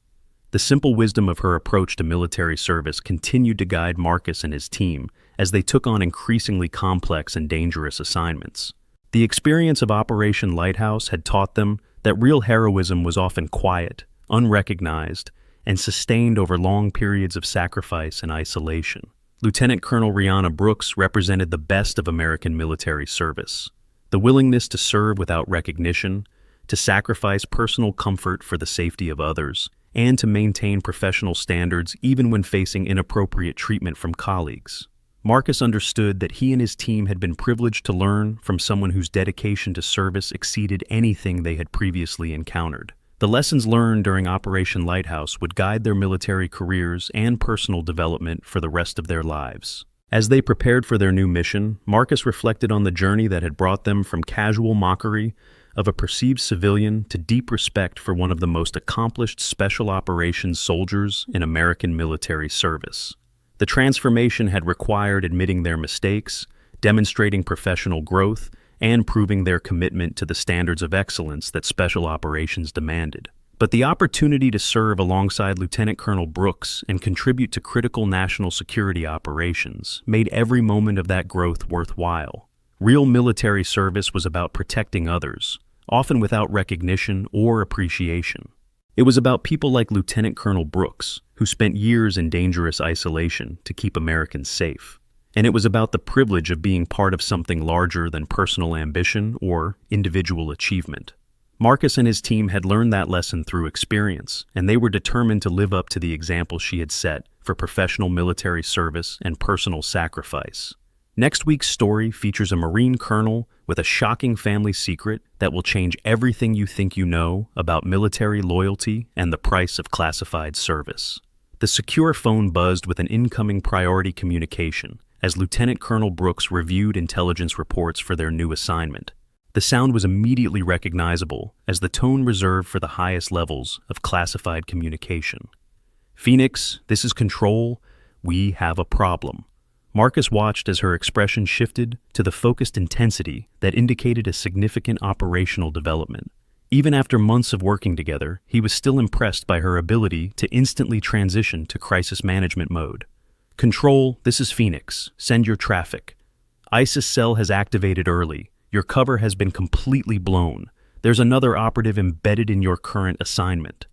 S1: The simple wisdom of her approach to military service continued to guide Marcus and his team as they took on increasingly complex and dangerous assignments. The experience of Operation Lighthouse had taught them that real heroism was often quiet, unrecognized, and sustained over long periods of sacrifice and isolation. Lieutenant Colonel Rihanna Brooks represented the best of American military service. The willingness to serve without recognition, to sacrifice personal comfort for the safety of others, and to maintain professional standards even when facing inappropriate treatment from colleagues. Marcus understood that he and his team had been privileged to learn from someone whose dedication to service exceeded anything they had previously encountered. The lessons learned during Operation Lighthouse would guide their military careers and personal development for the rest of their lives. As they prepared for their new mission, Marcus reflected on the journey that had brought them from casual mockery of a perceived civilian to deep respect for one of the most accomplished special operations soldiers in American military service. The transformation had required admitting their mistakes, demonstrating professional growth, and proving their commitment to the standards of excellence that special operations demanded. But the opportunity to serve alongside Lieutenant Colonel Brooks and contribute to critical national security operations made every moment of that growth worthwhile. Real military service was about protecting others, often without recognition or appreciation. It was about people like Lieutenant Colonel Brooks, who spent years in dangerous isolation to keep Americans safe. And it was about the privilege of being part of something larger than personal ambition or individual achievement. Marcus and his team had learned that lesson through experience, and they were determined to live up to the example she had set for professional military service and personal sacrifice. Next week's story features a Marine colonel with a shocking family secret that will change everything you think you know about military loyalty and the price of classified service. The secure phone buzzed with an incoming priority communication as Lieutenant Colonel Brooks reviewed intelligence reports for their new assignment. The sound was immediately recognizable as the tone reserved for the highest levels of classified communication. "Phoenix, this is Control. We have a problem." Marcus watched as her expression shifted to the focused intensity that indicated a significant operational development. Even after months of working together, he was still impressed by her ability to instantly transition to crisis management mode. "Control, this is Phoenix. Send your traffic. ISIS cell has activated early. Your cover has been completely blown. there's another operative embedded in your current assignment.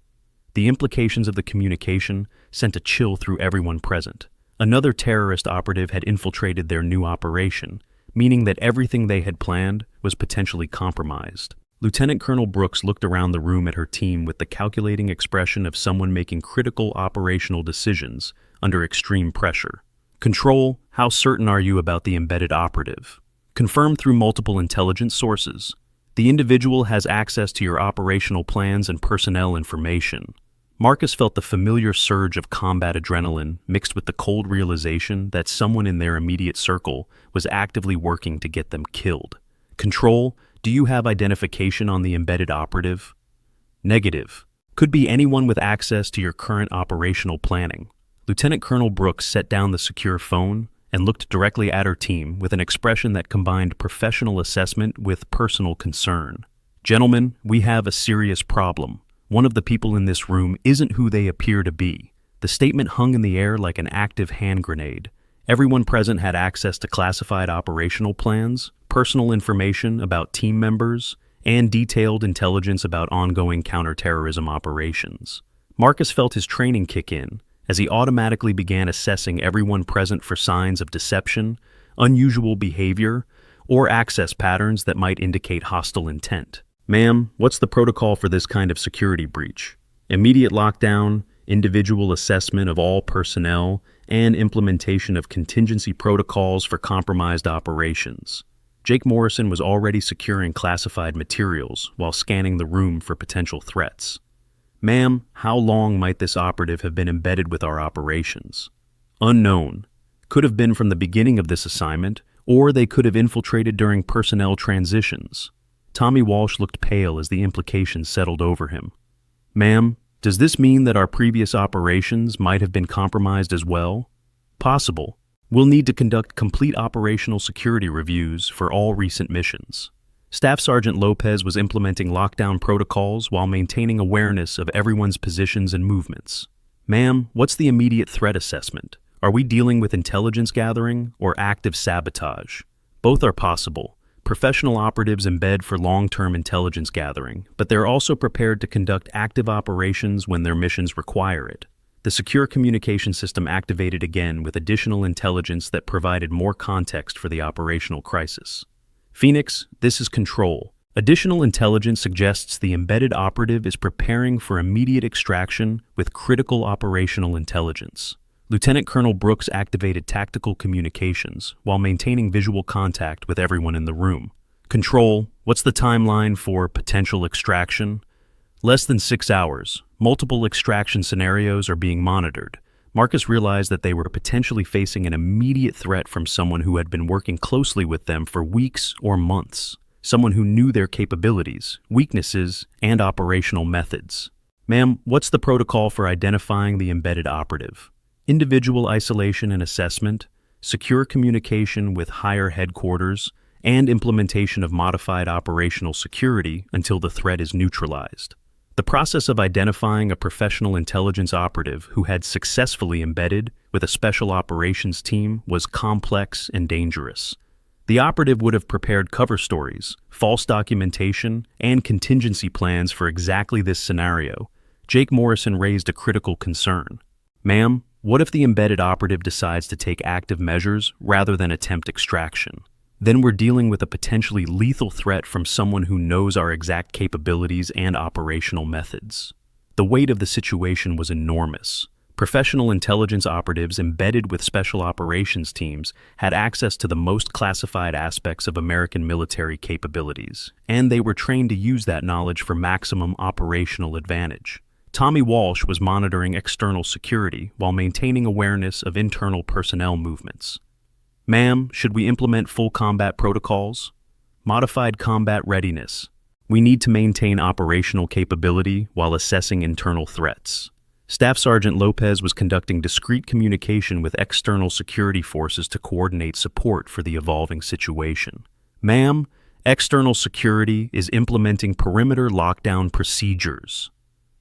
S1: The implications of the communication sent a chill through everyone present. Another terrorist operative had infiltrated their new operation, meaning that everything they had planned was potentially compromised. Lieutenant Colonel Brooks looked around the room at her team with the calculating expression of someone making critical operational decisions under extreme pressure. Control, how certain are you about the embedded operative? Confirmed through multiple intelligence sources. The individual has access to your operational plans and personnel information. Marcus felt the familiar surge of combat adrenaline mixed with the cold realization that someone in their immediate circle was actively working to get them killed. Control, do you have identification on the embedded operative? Negative. Could be anyone with access to your current operational planning. Lieutenant Colonel Brooks set down the secure phone and looked directly at her team with an expression that combined professional assessment with personal concern. Gentlemen, we have a serious problem. One of the people in this room isn't who they appear to be. The statement hung in the air like an active hand grenade. Everyone present had access to classified operational plans, personal information about team members, and detailed intelligence about ongoing counterterrorism operations. Marcus felt his training kick in as he automatically began assessing everyone present for signs of deception, unusual behavior, or access patterns that might indicate hostile intent. Ma'am, what's the protocol for this kind of security breach? Immediate lockdown, individual assessment of all personnel, and implementation of contingency protocols for compromised operations. Jake Morrison was already securing classified materials while scanning the room for potential threats. Ma'am, how long might this operative have been embedded with our operations? Unknown. Could have been from the beginning of this assignment, or they could have infiltrated during personnel transitions. Tommy Walsh looked pale as the implications settled over him. Ma'am, does this mean that our previous operations might have been compromised as well? Possible. We'll need to conduct complete operational security reviews for all recent missions. Staff Sergeant Lopez was implementing lockdown protocols while maintaining awareness of everyone's positions and movements. Ma'am, what's the immediate threat assessment? Are we dealing with intelligence gathering or active sabotage? Both are possible. Professional operatives embed for long-term intelligence gathering, but they're also prepared to conduct active operations when their missions require it. The secure communication system activated again with additional intelligence that provided more context for the operational crisis. Phoenix, this is Control. Additional intelligence suggests the embedded operative is preparing for immediate extraction with critical operational intelligence. Lieutenant Colonel Brooks activated tactical communications while maintaining visual contact with everyone in the room. Control, what's the timeline for potential extraction? Less than 6 hours. Multiple extraction scenarios are being monitored. Marcus realized that they were potentially facing an immediate threat from someone who had been working closely with them for weeks or months. Someone who knew their capabilities, weaknesses, and operational methods. Ma'am, what's the protocol for identifying the embedded operative? Individual isolation and assessment, secure communication with higher headquarters, and implementation of modified operational security until the threat is neutralized. The process of identifying a professional intelligence operative who had successfully embedded with a special operations team was complex and dangerous. The operative would have prepared cover stories, false documentation, and contingency plans for exactly this scenario. Jake Morrison raised a critical concern. Ma'am, what if the embedded operative decides to take active measures rather than attempt extraction? Then we're dealing with a potentially lethal threat from someone who knows our exact capabilities and operational methods. The weight of the situation was enormous. Professional intelligence operatives embedded with special operations teams had access to the most classified aspects of American military capabilities, and they were trained to use that knowledge for maximum operational advantage. Tommy Walsh was monitoring external security while maintaining awareness of internal personnel movements. Ma'am, should we implement full combat protocols? Modified combat readiness. We need to maintain operational capability while assessing internal threats. Staff Sergeant Lopez was conducting discreet communication with external security forces to coordinate support for the evolving situation. Ma'am, external security is implementing perimeter lockdown procedures.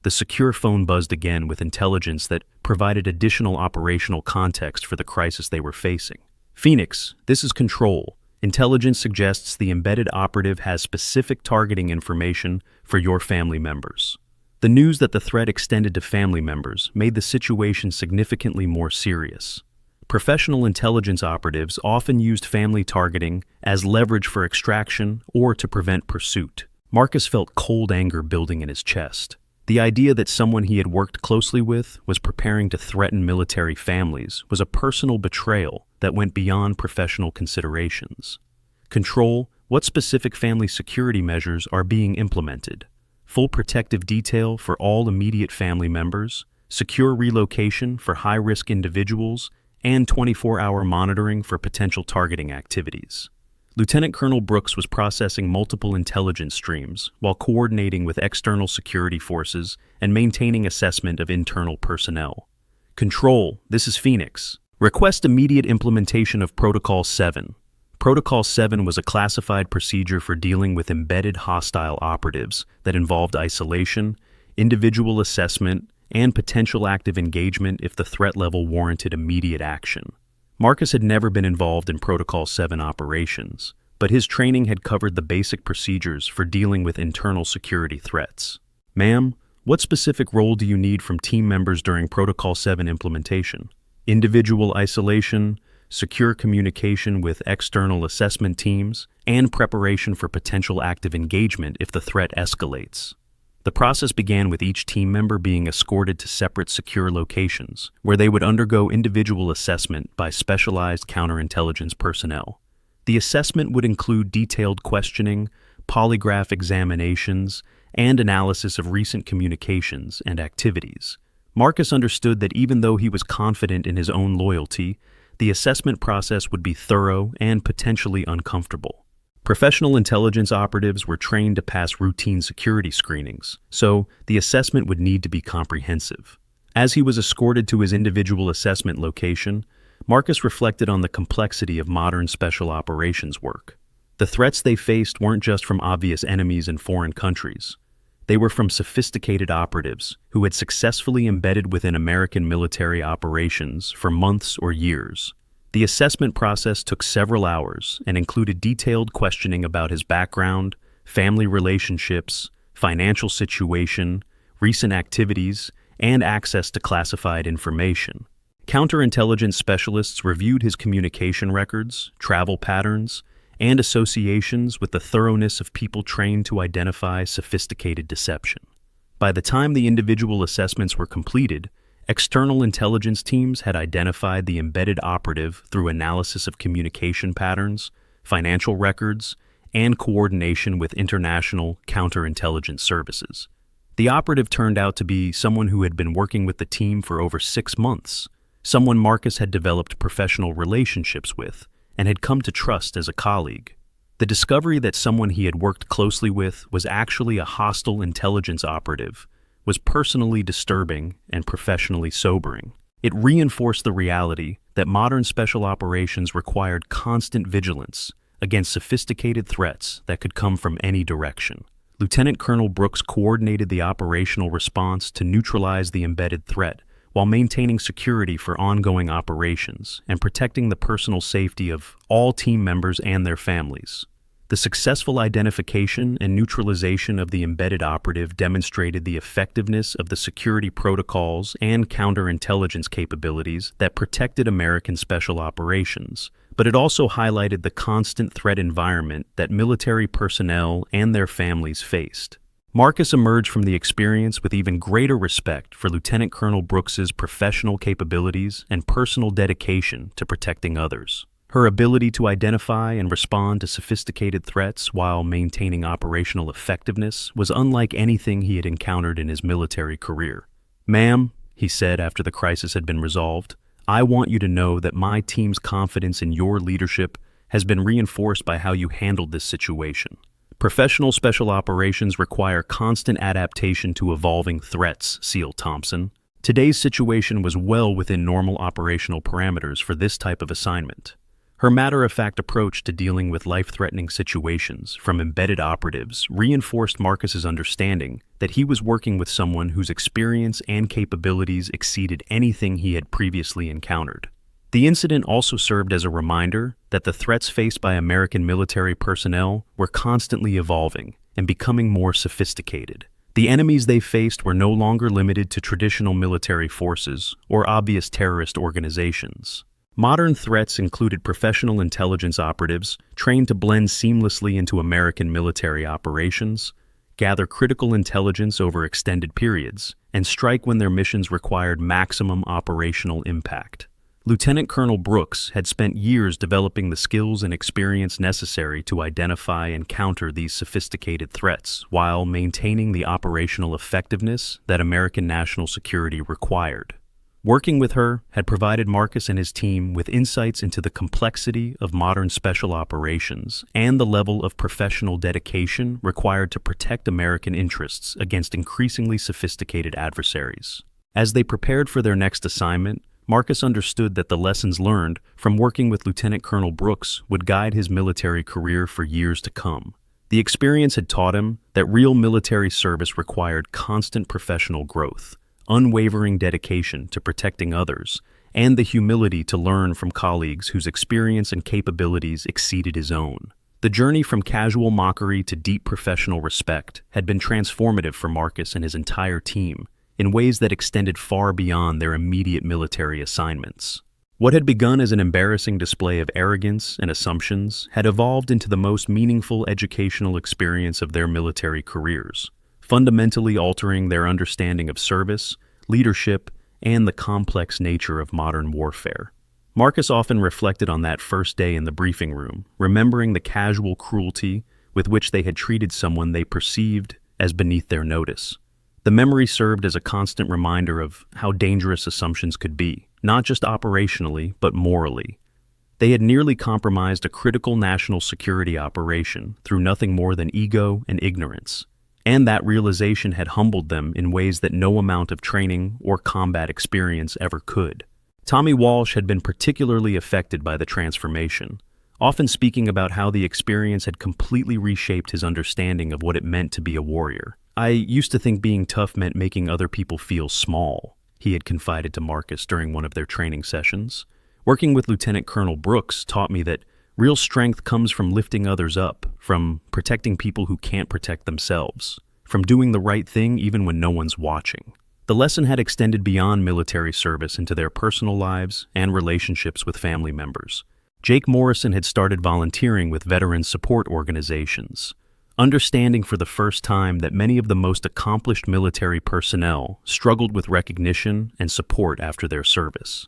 S1: The secure phone buzzed again with intelligence that provided additional operational context for the crisis they were facing. Phoenix, this is Control. Intelligence suggests the embedded operative has specific targeting information for your family members. The news that the threat extended to family members made the situation significantly more serious. Professional intelligence operatives often used family targeting as leverage for extraction or to prevent pursuit. Marcus felt cold anger building in his chest. The idea that someone he had worked closely with was preparing to threaten military families was a personal betrayal that went beyond professional considerations. Control: what specific family security measures are being implemented? Full protective detail for all immediate family members, secure relocation for high-risk individuals, and 24-hour monitoring for potential targeting activities. Lieutenant Colonel Brooks was processing multiple intelligence streams while coordinating with external security forces and maintaining assessment of internal personnel. Control, this is Phoenix. Request immediate implementation of Protocol 7. Protocol 7 was a classified procedure for dealing with embedded hostile operatives that involved isolation, individual assessment, and potential active engagement if the threat level warranted immediate action. Marcus had never been involved in Protocol 7 operations, but his training had covered the basic procedures for dealing with internal security threats. Ma'am, what specific role do you need from team members during Protocol 7 implementation? Individual isolation, secure communication with external assessment teams, and preparation for potential active engagement if the threat escalates. The process began with each team member being escorted to separate secure locations, where they would undergo individual assessment by specialized counterintelligence personnel. The assessment would include detailed questioning, polygraph examinations, and analysis of recent communications and activities. Marcus understood that even though he was confident in his own loyalty, the assessment process would be thorough and potentially uncomfortable. Professional intelligence operatives were trained to pass routine security screenings, so the assessment would need to be comprehensive. As he was escorted to his individual assessment location, Marcus reflected on the complexity of modern special operations work. The threats they faced weren't just from obvious enemies in foreign countries. They were from sophisticated operatives who had successfully embedded within American military operations for months or years. The assessment process took several hours and included detailed questioning about his background, family relationships, financial situation, recent activities, and access to classified information. Counterintelligence specialists reviewed his communication records, travel patterns, and associations with the thoroughness of people trained to identify sophisticated deception. By the time the individual assessments were completed, external intelligence teams had identified the embedded operative through analysis of communication patterns, financial records, and coordination with international counterintelligence services. The operative turned out to be someone who had been working with the team for over 6 months, someone Marcus had developed professional relationships with and had come to trust as a colleague. The discovery that someone he had worked closely with was actually a hostile intelligence operative was personally disturbing and professionally sobering. It reinforced the reality that modern special operations required constant vigilance against sophisticated threats that could come from any direction. Lieutenant Colonel Brooks coordinated the operational response to neutralize the embedded threat while maintaining security for ongoing operations and protecting the personal safety of all team members and their families. The successful identification and neutralization of the embedded operative demonstrated the effectiveness of the security protocols and counterintelligence capabilities that protected American special operations, but it also highlighted the constant threat environment that military personnel and their families faced. Marcus emerged from the experience with even greater respect for Lieutenant Colonel Brooks's professional capabilities and personal dedication to protecting others. Her ability to identify and respond to sophisticated threats while maintaining operational effectiveness was unlike anything he had encountered in his military career. "Ma'am," he said after the crisis had been resolved, "I want you to know that my team's confidence in your leadership has been reinforced by how you handled this situation. Professional special operations require constant adaptation to evolving threats, SEAL Thompson. Today's situation was well within normal operational parameters for this type of assignment." Her matter-of-fact approach to dealing with life-threatening situations from embedded operatives reinforced Marcus's understanding that he was working with someone whose experience and capabilities exceeded anything he had previously encountered. The incident also served as a reminder that the threats faced by American military personnel were constantly evolving and becoming more sophisticated. The enemies they faced were no longer limited to traditional military forces or obvious terrorist organizations. Modern threats included professional intelligence operatives trained to blend seamlessly into American military operations, gather critical intelligence over extended periods, and strike when their missions required maximum operational impact. Lieutenant Colonel Brooks had spent years developing the skills and experience necessary to identify and counter these sophisticated threats while maintaining the operational effectiveness that American national security required. Working with her had provided Marcus and his team with insights into the complexity of modern special operations and the level of professional dedication required to protect American interests against increasingly sophisticated adversaries. As they prepared for their next assignment, Marcus understood that the lessons learned from working with Lieutenant Colonel Brooks would guide his military career for years to come. The experience had taught him that real military service required constant professional growth, unwavering dedication to protecting others, and the humility to learn from colleagues whose experience and capabilities exceeded his own. The journey from casual mockery to deep professional respect had been transformative for Marcus and his entire team, in ways that extended far beyond their immediate military assignments. What had begun as an embarrassing display of arrogance and assumptions had evolved into the most meaningful educational experience of their military careers, fundamentally altering their understanding of service, leadership, and the complex nature of modern warfare. Marcus often reflected on that first day in the briefing room, remembering the casual cruelty with which they had treated someone they perceived as beneath their notice. The memory served as a constant reminder of how dangerous assumptions could be, not just operationally, but morally. They had nearly compromised a critical national security operation through nothing more than ego and ignorance, and that realization had humbled them in ways that no amount of training or combat experience ever could. Tommy Walsh had been particularly affected by the transformation, often speaking about how the experience had completely reshaped his understanding of what it meant to be a warrior. "I used to think being tough meant making other people feel small," he had confided to Marcus during one of their training sessions. "Working with Lieutenant Colonel Brooks taught me that real strength comes from lifting others up, from protecting people who can't protect themselves, from doing the right thing even when no one's watching." The lesson had extended beyond military service into their personal lives and relationships with family members. Jake Morrison had started volunteering with veteran support organizations, understanding for the first time that many of the most accomplished military personnel struggled with recognition and support after their service.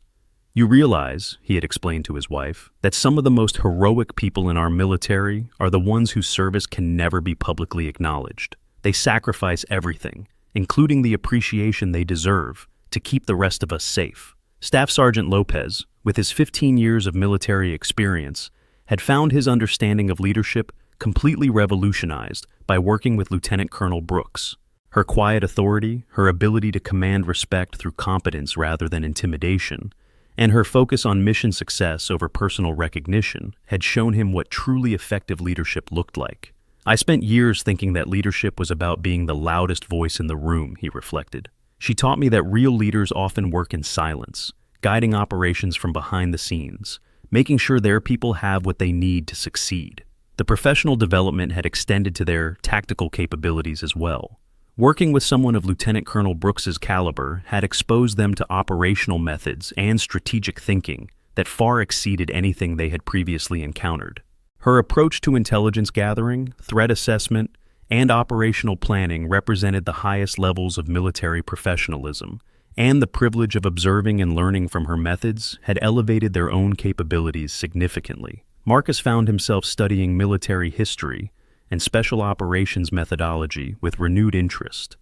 S1: "You realize," he had explained to his wife, "that some of the most heroic people in our military are the ones whose service can never be publicly acknowledged. They sacrifice everything, including the appreciation they deserve, to keep the rest of us safe." Staff Sergeant Lopez, with his 15 years of military experience, had found his understanding of leadership completely revolutionized by working with Lieutenant Colonel Brooks. Her quiet authority, her ability to command respect through competence rather than intimidation, and her focus on mission success over personal recognition had shown him what truly effective leadership looked like. "I spent years thinking that leadership was about being the loudest voice in the room," he reflected. "She taught me that real leaders often work in silence, guiding operations from behind the scenes, making sure their people have what they need to succeed." The professional development had extended to their tactical capabilities as well. Working with someone of Lieutenant Colonel Brooks's caliber had exposed them to operational methods and strategic thinking that far exceeded anything they had previously encountered. Her approach to intelligence gathering, threat assessment, and operational planning represented the highest levels of military professionalism, and the privilege of observing and learning from her methods had elevated their own capabilities significantly. Marcus found himself studying military history and special operations methodology with renewed interest,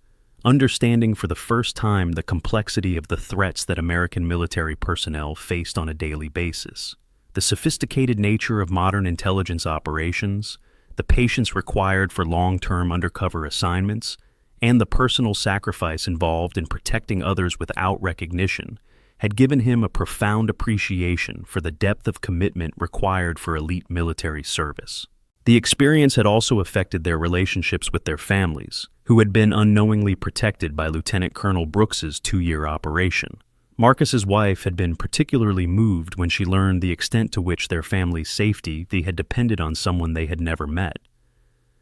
S1: understanding for the first time the complexity of the threats that American military personnel faced on a daily basis. The sophisticated nature of modern intelligence operations, the patience required for long-term undercover assignments, and the personal sacrifice involved in protecting others without recognition had given him a profound appreciation for the depth of commitment required for elite military service. The experience had also affected their relationships with their families, who had been unknowingly protected by Lieutenant Colonel Brooks's 2-year operation. Marcus's wife had been particularly moved when she learned the extent to which their family's safety had depended on someone they had never met,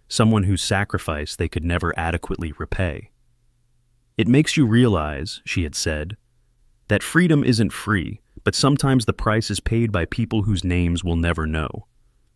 S1: someone whose sacrifice they could never adequately repay. "It makes you realize," she had said, "that freedom isn't free, but sometimes the price is paid by people whose names we'll never know."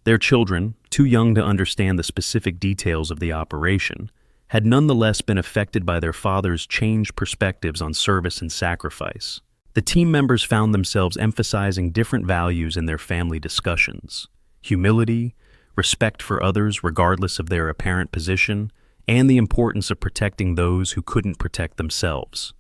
S1: Their children, too young to understand the specific details of the operation, had nonetheless been affected by their father's changed perspectives on service and sacrifice. The team members found themselves emphasizing different values in their family discussions: humility, respect for others regardless of their apparent position, and the importance of protecting those who couldn't protect themselves.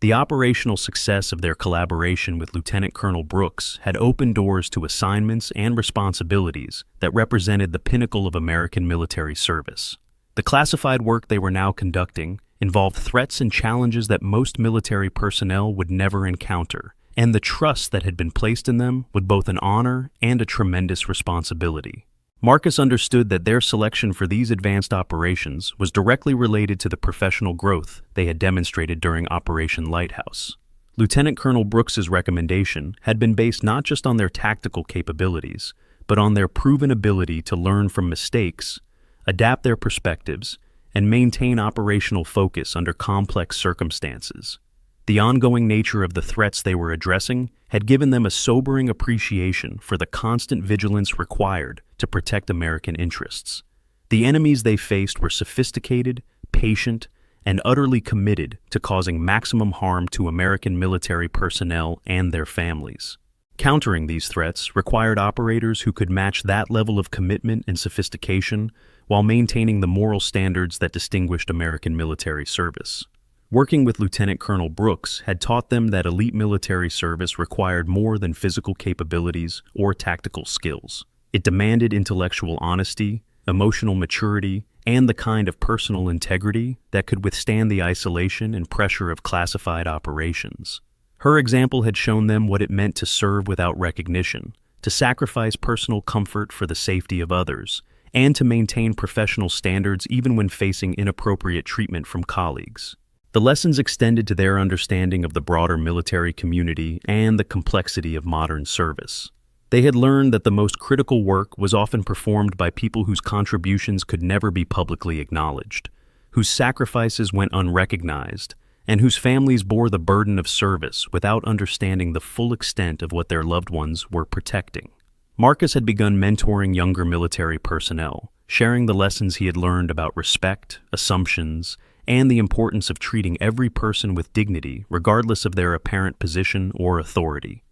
S1: The operational success of their collaboration with Lieutenant Colonel Brooks had opened doors to assignments and responsibilities that represented the pinnacle of American military service. The classified work they were now conducting involved threats and challenges that most military personnel would never encounter, and the trust that had been placed in them was both an honor and a tremendous responsibility. Marcus understood that their selection for these advanced operations was directly related to the professional growth they had demonstrated during Operation Lighthouse. Lieutenant Colonel Brooks's recommendation had been based not just on their tactical capabilities, but on their proven ability to learn from mistakes, adapt their perspectives, and maintain operational focus under complex circumstances. The ongoing nature of the threats they were addressing had given them a sobering appreciation for the constant vigilance required to protect American interests. The enemies they faced were sophisticated, patient, and utterly committed to causing maximum harm to American military personnel and their families. Countering these threats required operators who could match that level of commitment and sophistication while maintaining the moral standards that distinguished American military service. Working with Lieutenant Colonel Brooks had taught them that elite military service required more than physical capabilities or tactical skills. It demanded intellectual honesty, emotional maturity, and the kind of personal integrity that could withstand the isolation and pressure of classified operations. Her example had shown them what it meant to serve without recognition, to sacrifice personal comfort for the safety of others, and to maintain professional standards even when facing inappropriate treatment from colleagues. The lessons extended to their understanding of the broader military community and the complexity of modern service. They had learned that the most critical work was often performed by people whose contributions could never be publicly acknowledged, whose sacrifices went unrecognized, and whose families bore the burden of service without understanding the full extent of what their loved ones were protecting. Marcus had begun mentoring younger military personnel, sharing the lessons he had learned about respect, assumptions, and the importance of treating every person with dignity regardless of their apparent position or authority.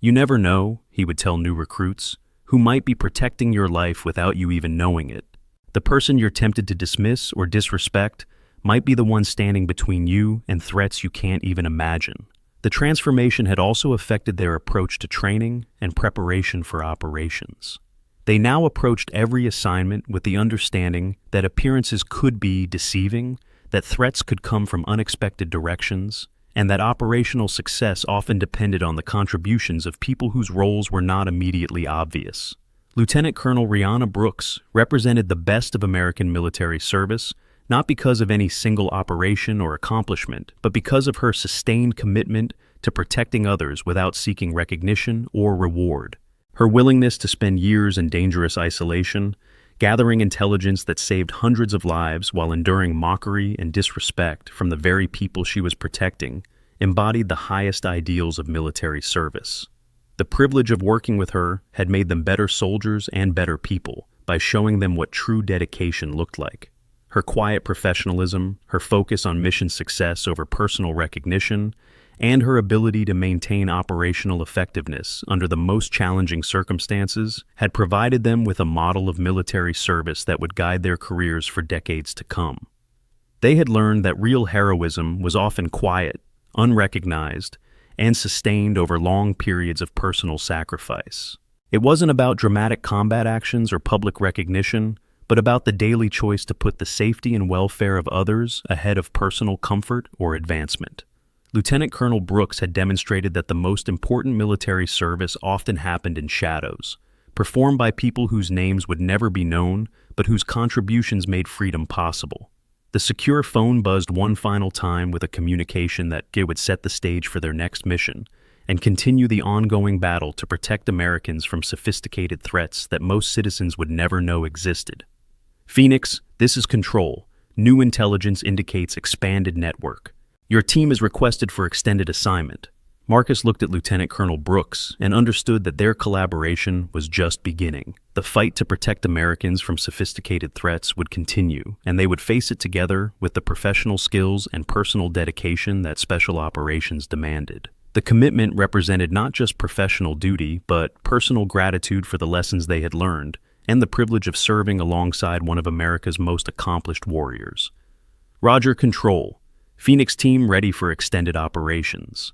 S1: "You never know," he would tell new recruits, "who might be protecting your life without you even knowing it. The person you're tempted to dismiss or disrespect might be the one standing between you and threats you can't even imagine." The transformation had also affected their approach to training and preparation for operations. They now approached every assignment with the understanding that appearances could be deceiving, that threats could come from unexpected directions, and that operational success often depended on the contributions of people whose roles were not immediately obvious. Lieutenant Colonel Rihanna Brooks represented the best of American military service, not because of any single operation or accomplishment, but because of her sustained commitment to protecting others without seeking recognition or reward. Her willingness to spend years in dangerous isolation, gathering intelligence that saved hundreds of lives while enduring mockery and disrespect from the very people she was protecting, embodied the highest ideals of military service. The privilege of working with her had made them better soldiers and better people by showing them what true dedication looked like. Her quiet professionalism, her focus on mission success over personal recognition, and her ability to maintain operational effectiveness under the most challenging circumstances had provided them with a model of military service that would guide their careers for decades to come. They had learned that real heroism was often quiet, unrecognized, and sustained over long periods of personal sacrifice. It wasn't about dramatic combat actions or public recognition, but about the daily choice to put the safety and welfare of others ahead of personal comfort or advancement. Lieutenant Colonel Brooks had demonstrated that the most important military service often happened in shadows, performed by people whose names would never be known, but whose contributions made freedom possible. The secure phone buzzed one final time with a communication that it would set the stage for their next mission and continue the ongoing battle to protect Americans from sophisticated threats that most citizens would never know existed. Phoenix, this is Control. New intelligence indicates expanded network. Your team is requested for extended assignment. Marcus looked at Lieutenant Colonel Brooks and understood that their collaboration was just beginning. The fight to protect Americans from sophisticated threats would continue, and they would face it together with the professional skills and personal dedication that special operations demanded. The commitment represented not just professional duty, but personal gratitude for the lessons they had learned, and the privilege of serving alongside one of America's most accomplished warriors. Roger, Control. Phoenix team ready for extended operations.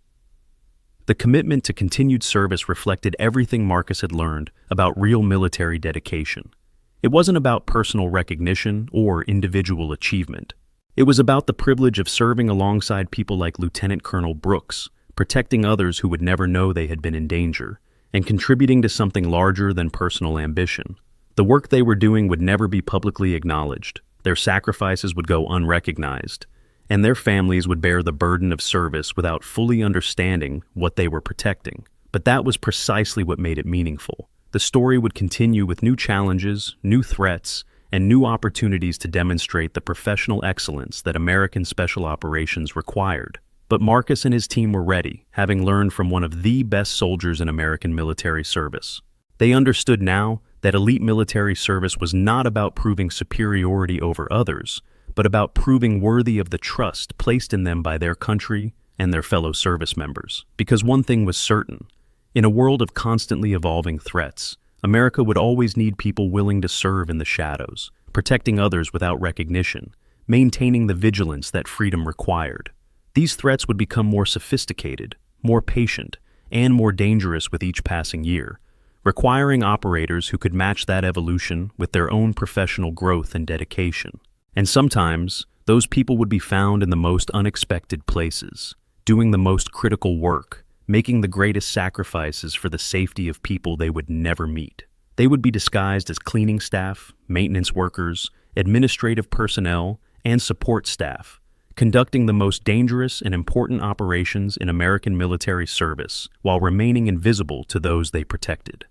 S1: The commitment to continued service reflected everything Marcus had learned about real military dedication. It wasn't about personal recognition or individual achievement. It was about the privilege of serving alongside people like Lieutenant Colonel Brooks, protecting others who would never know they had been in danger, and contributing to something larger than personal ambition. The work they were doing would never be publicly acknowledged, their sacrifices would go unrecognized, and their families would bear the burden of service without fully understanding what they were protecting. But that was precisely what made it meaningful. The story would continue with new challenges, new threats, and new opportunities to demonstrate the professional excellence that American Special Operations required. But Marcus and his team were ready, having learned from one of the best soldiers in American military service. They understood now that elite military service was not about proving superiority over others, but about proving worthy of the trust placed in them by their country and their fellow service members. Because one thing was certain, in a world of constantly evolving threats, America would always need people willing to serve in the shadows, protecting others without recognition, maintaining the vigilance that freedom required. These threats would become more sophisticated, more patient, and more dangerous with each passing year, requiring operators who could match that evolution with their own professional growth and dedication. And sometimes, those people would be found in the most unexpected places, doing the most critical work, making the greatest sacrifices for the safety of people they would never meet. They would be disguised as cleaning staff, maintenance workers, administrative personnel, and support staff, conducting the most dangerous and important operations in American military service while remaining invisible to those they protected.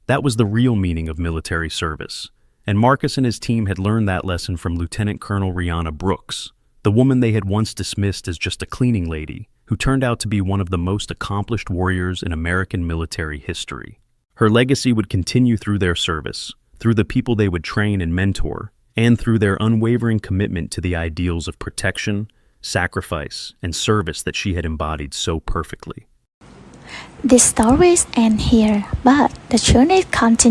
S1: That was the real meaning of military service. And Marcus and his team had learned that lesson from Lieutenant Colonel Rihanna Brooks, the woman they had once dismissed as just a cleaning lady, who turned out to be one of the most accomplished warriors in American military history. Her legacy would continue through their service, through the people they would train and mentor, and through their unwavering commitment to the ideals of protection, sacrifice, and service that she had embodied so perfectly.
S2: The stories end here, but the journey continues.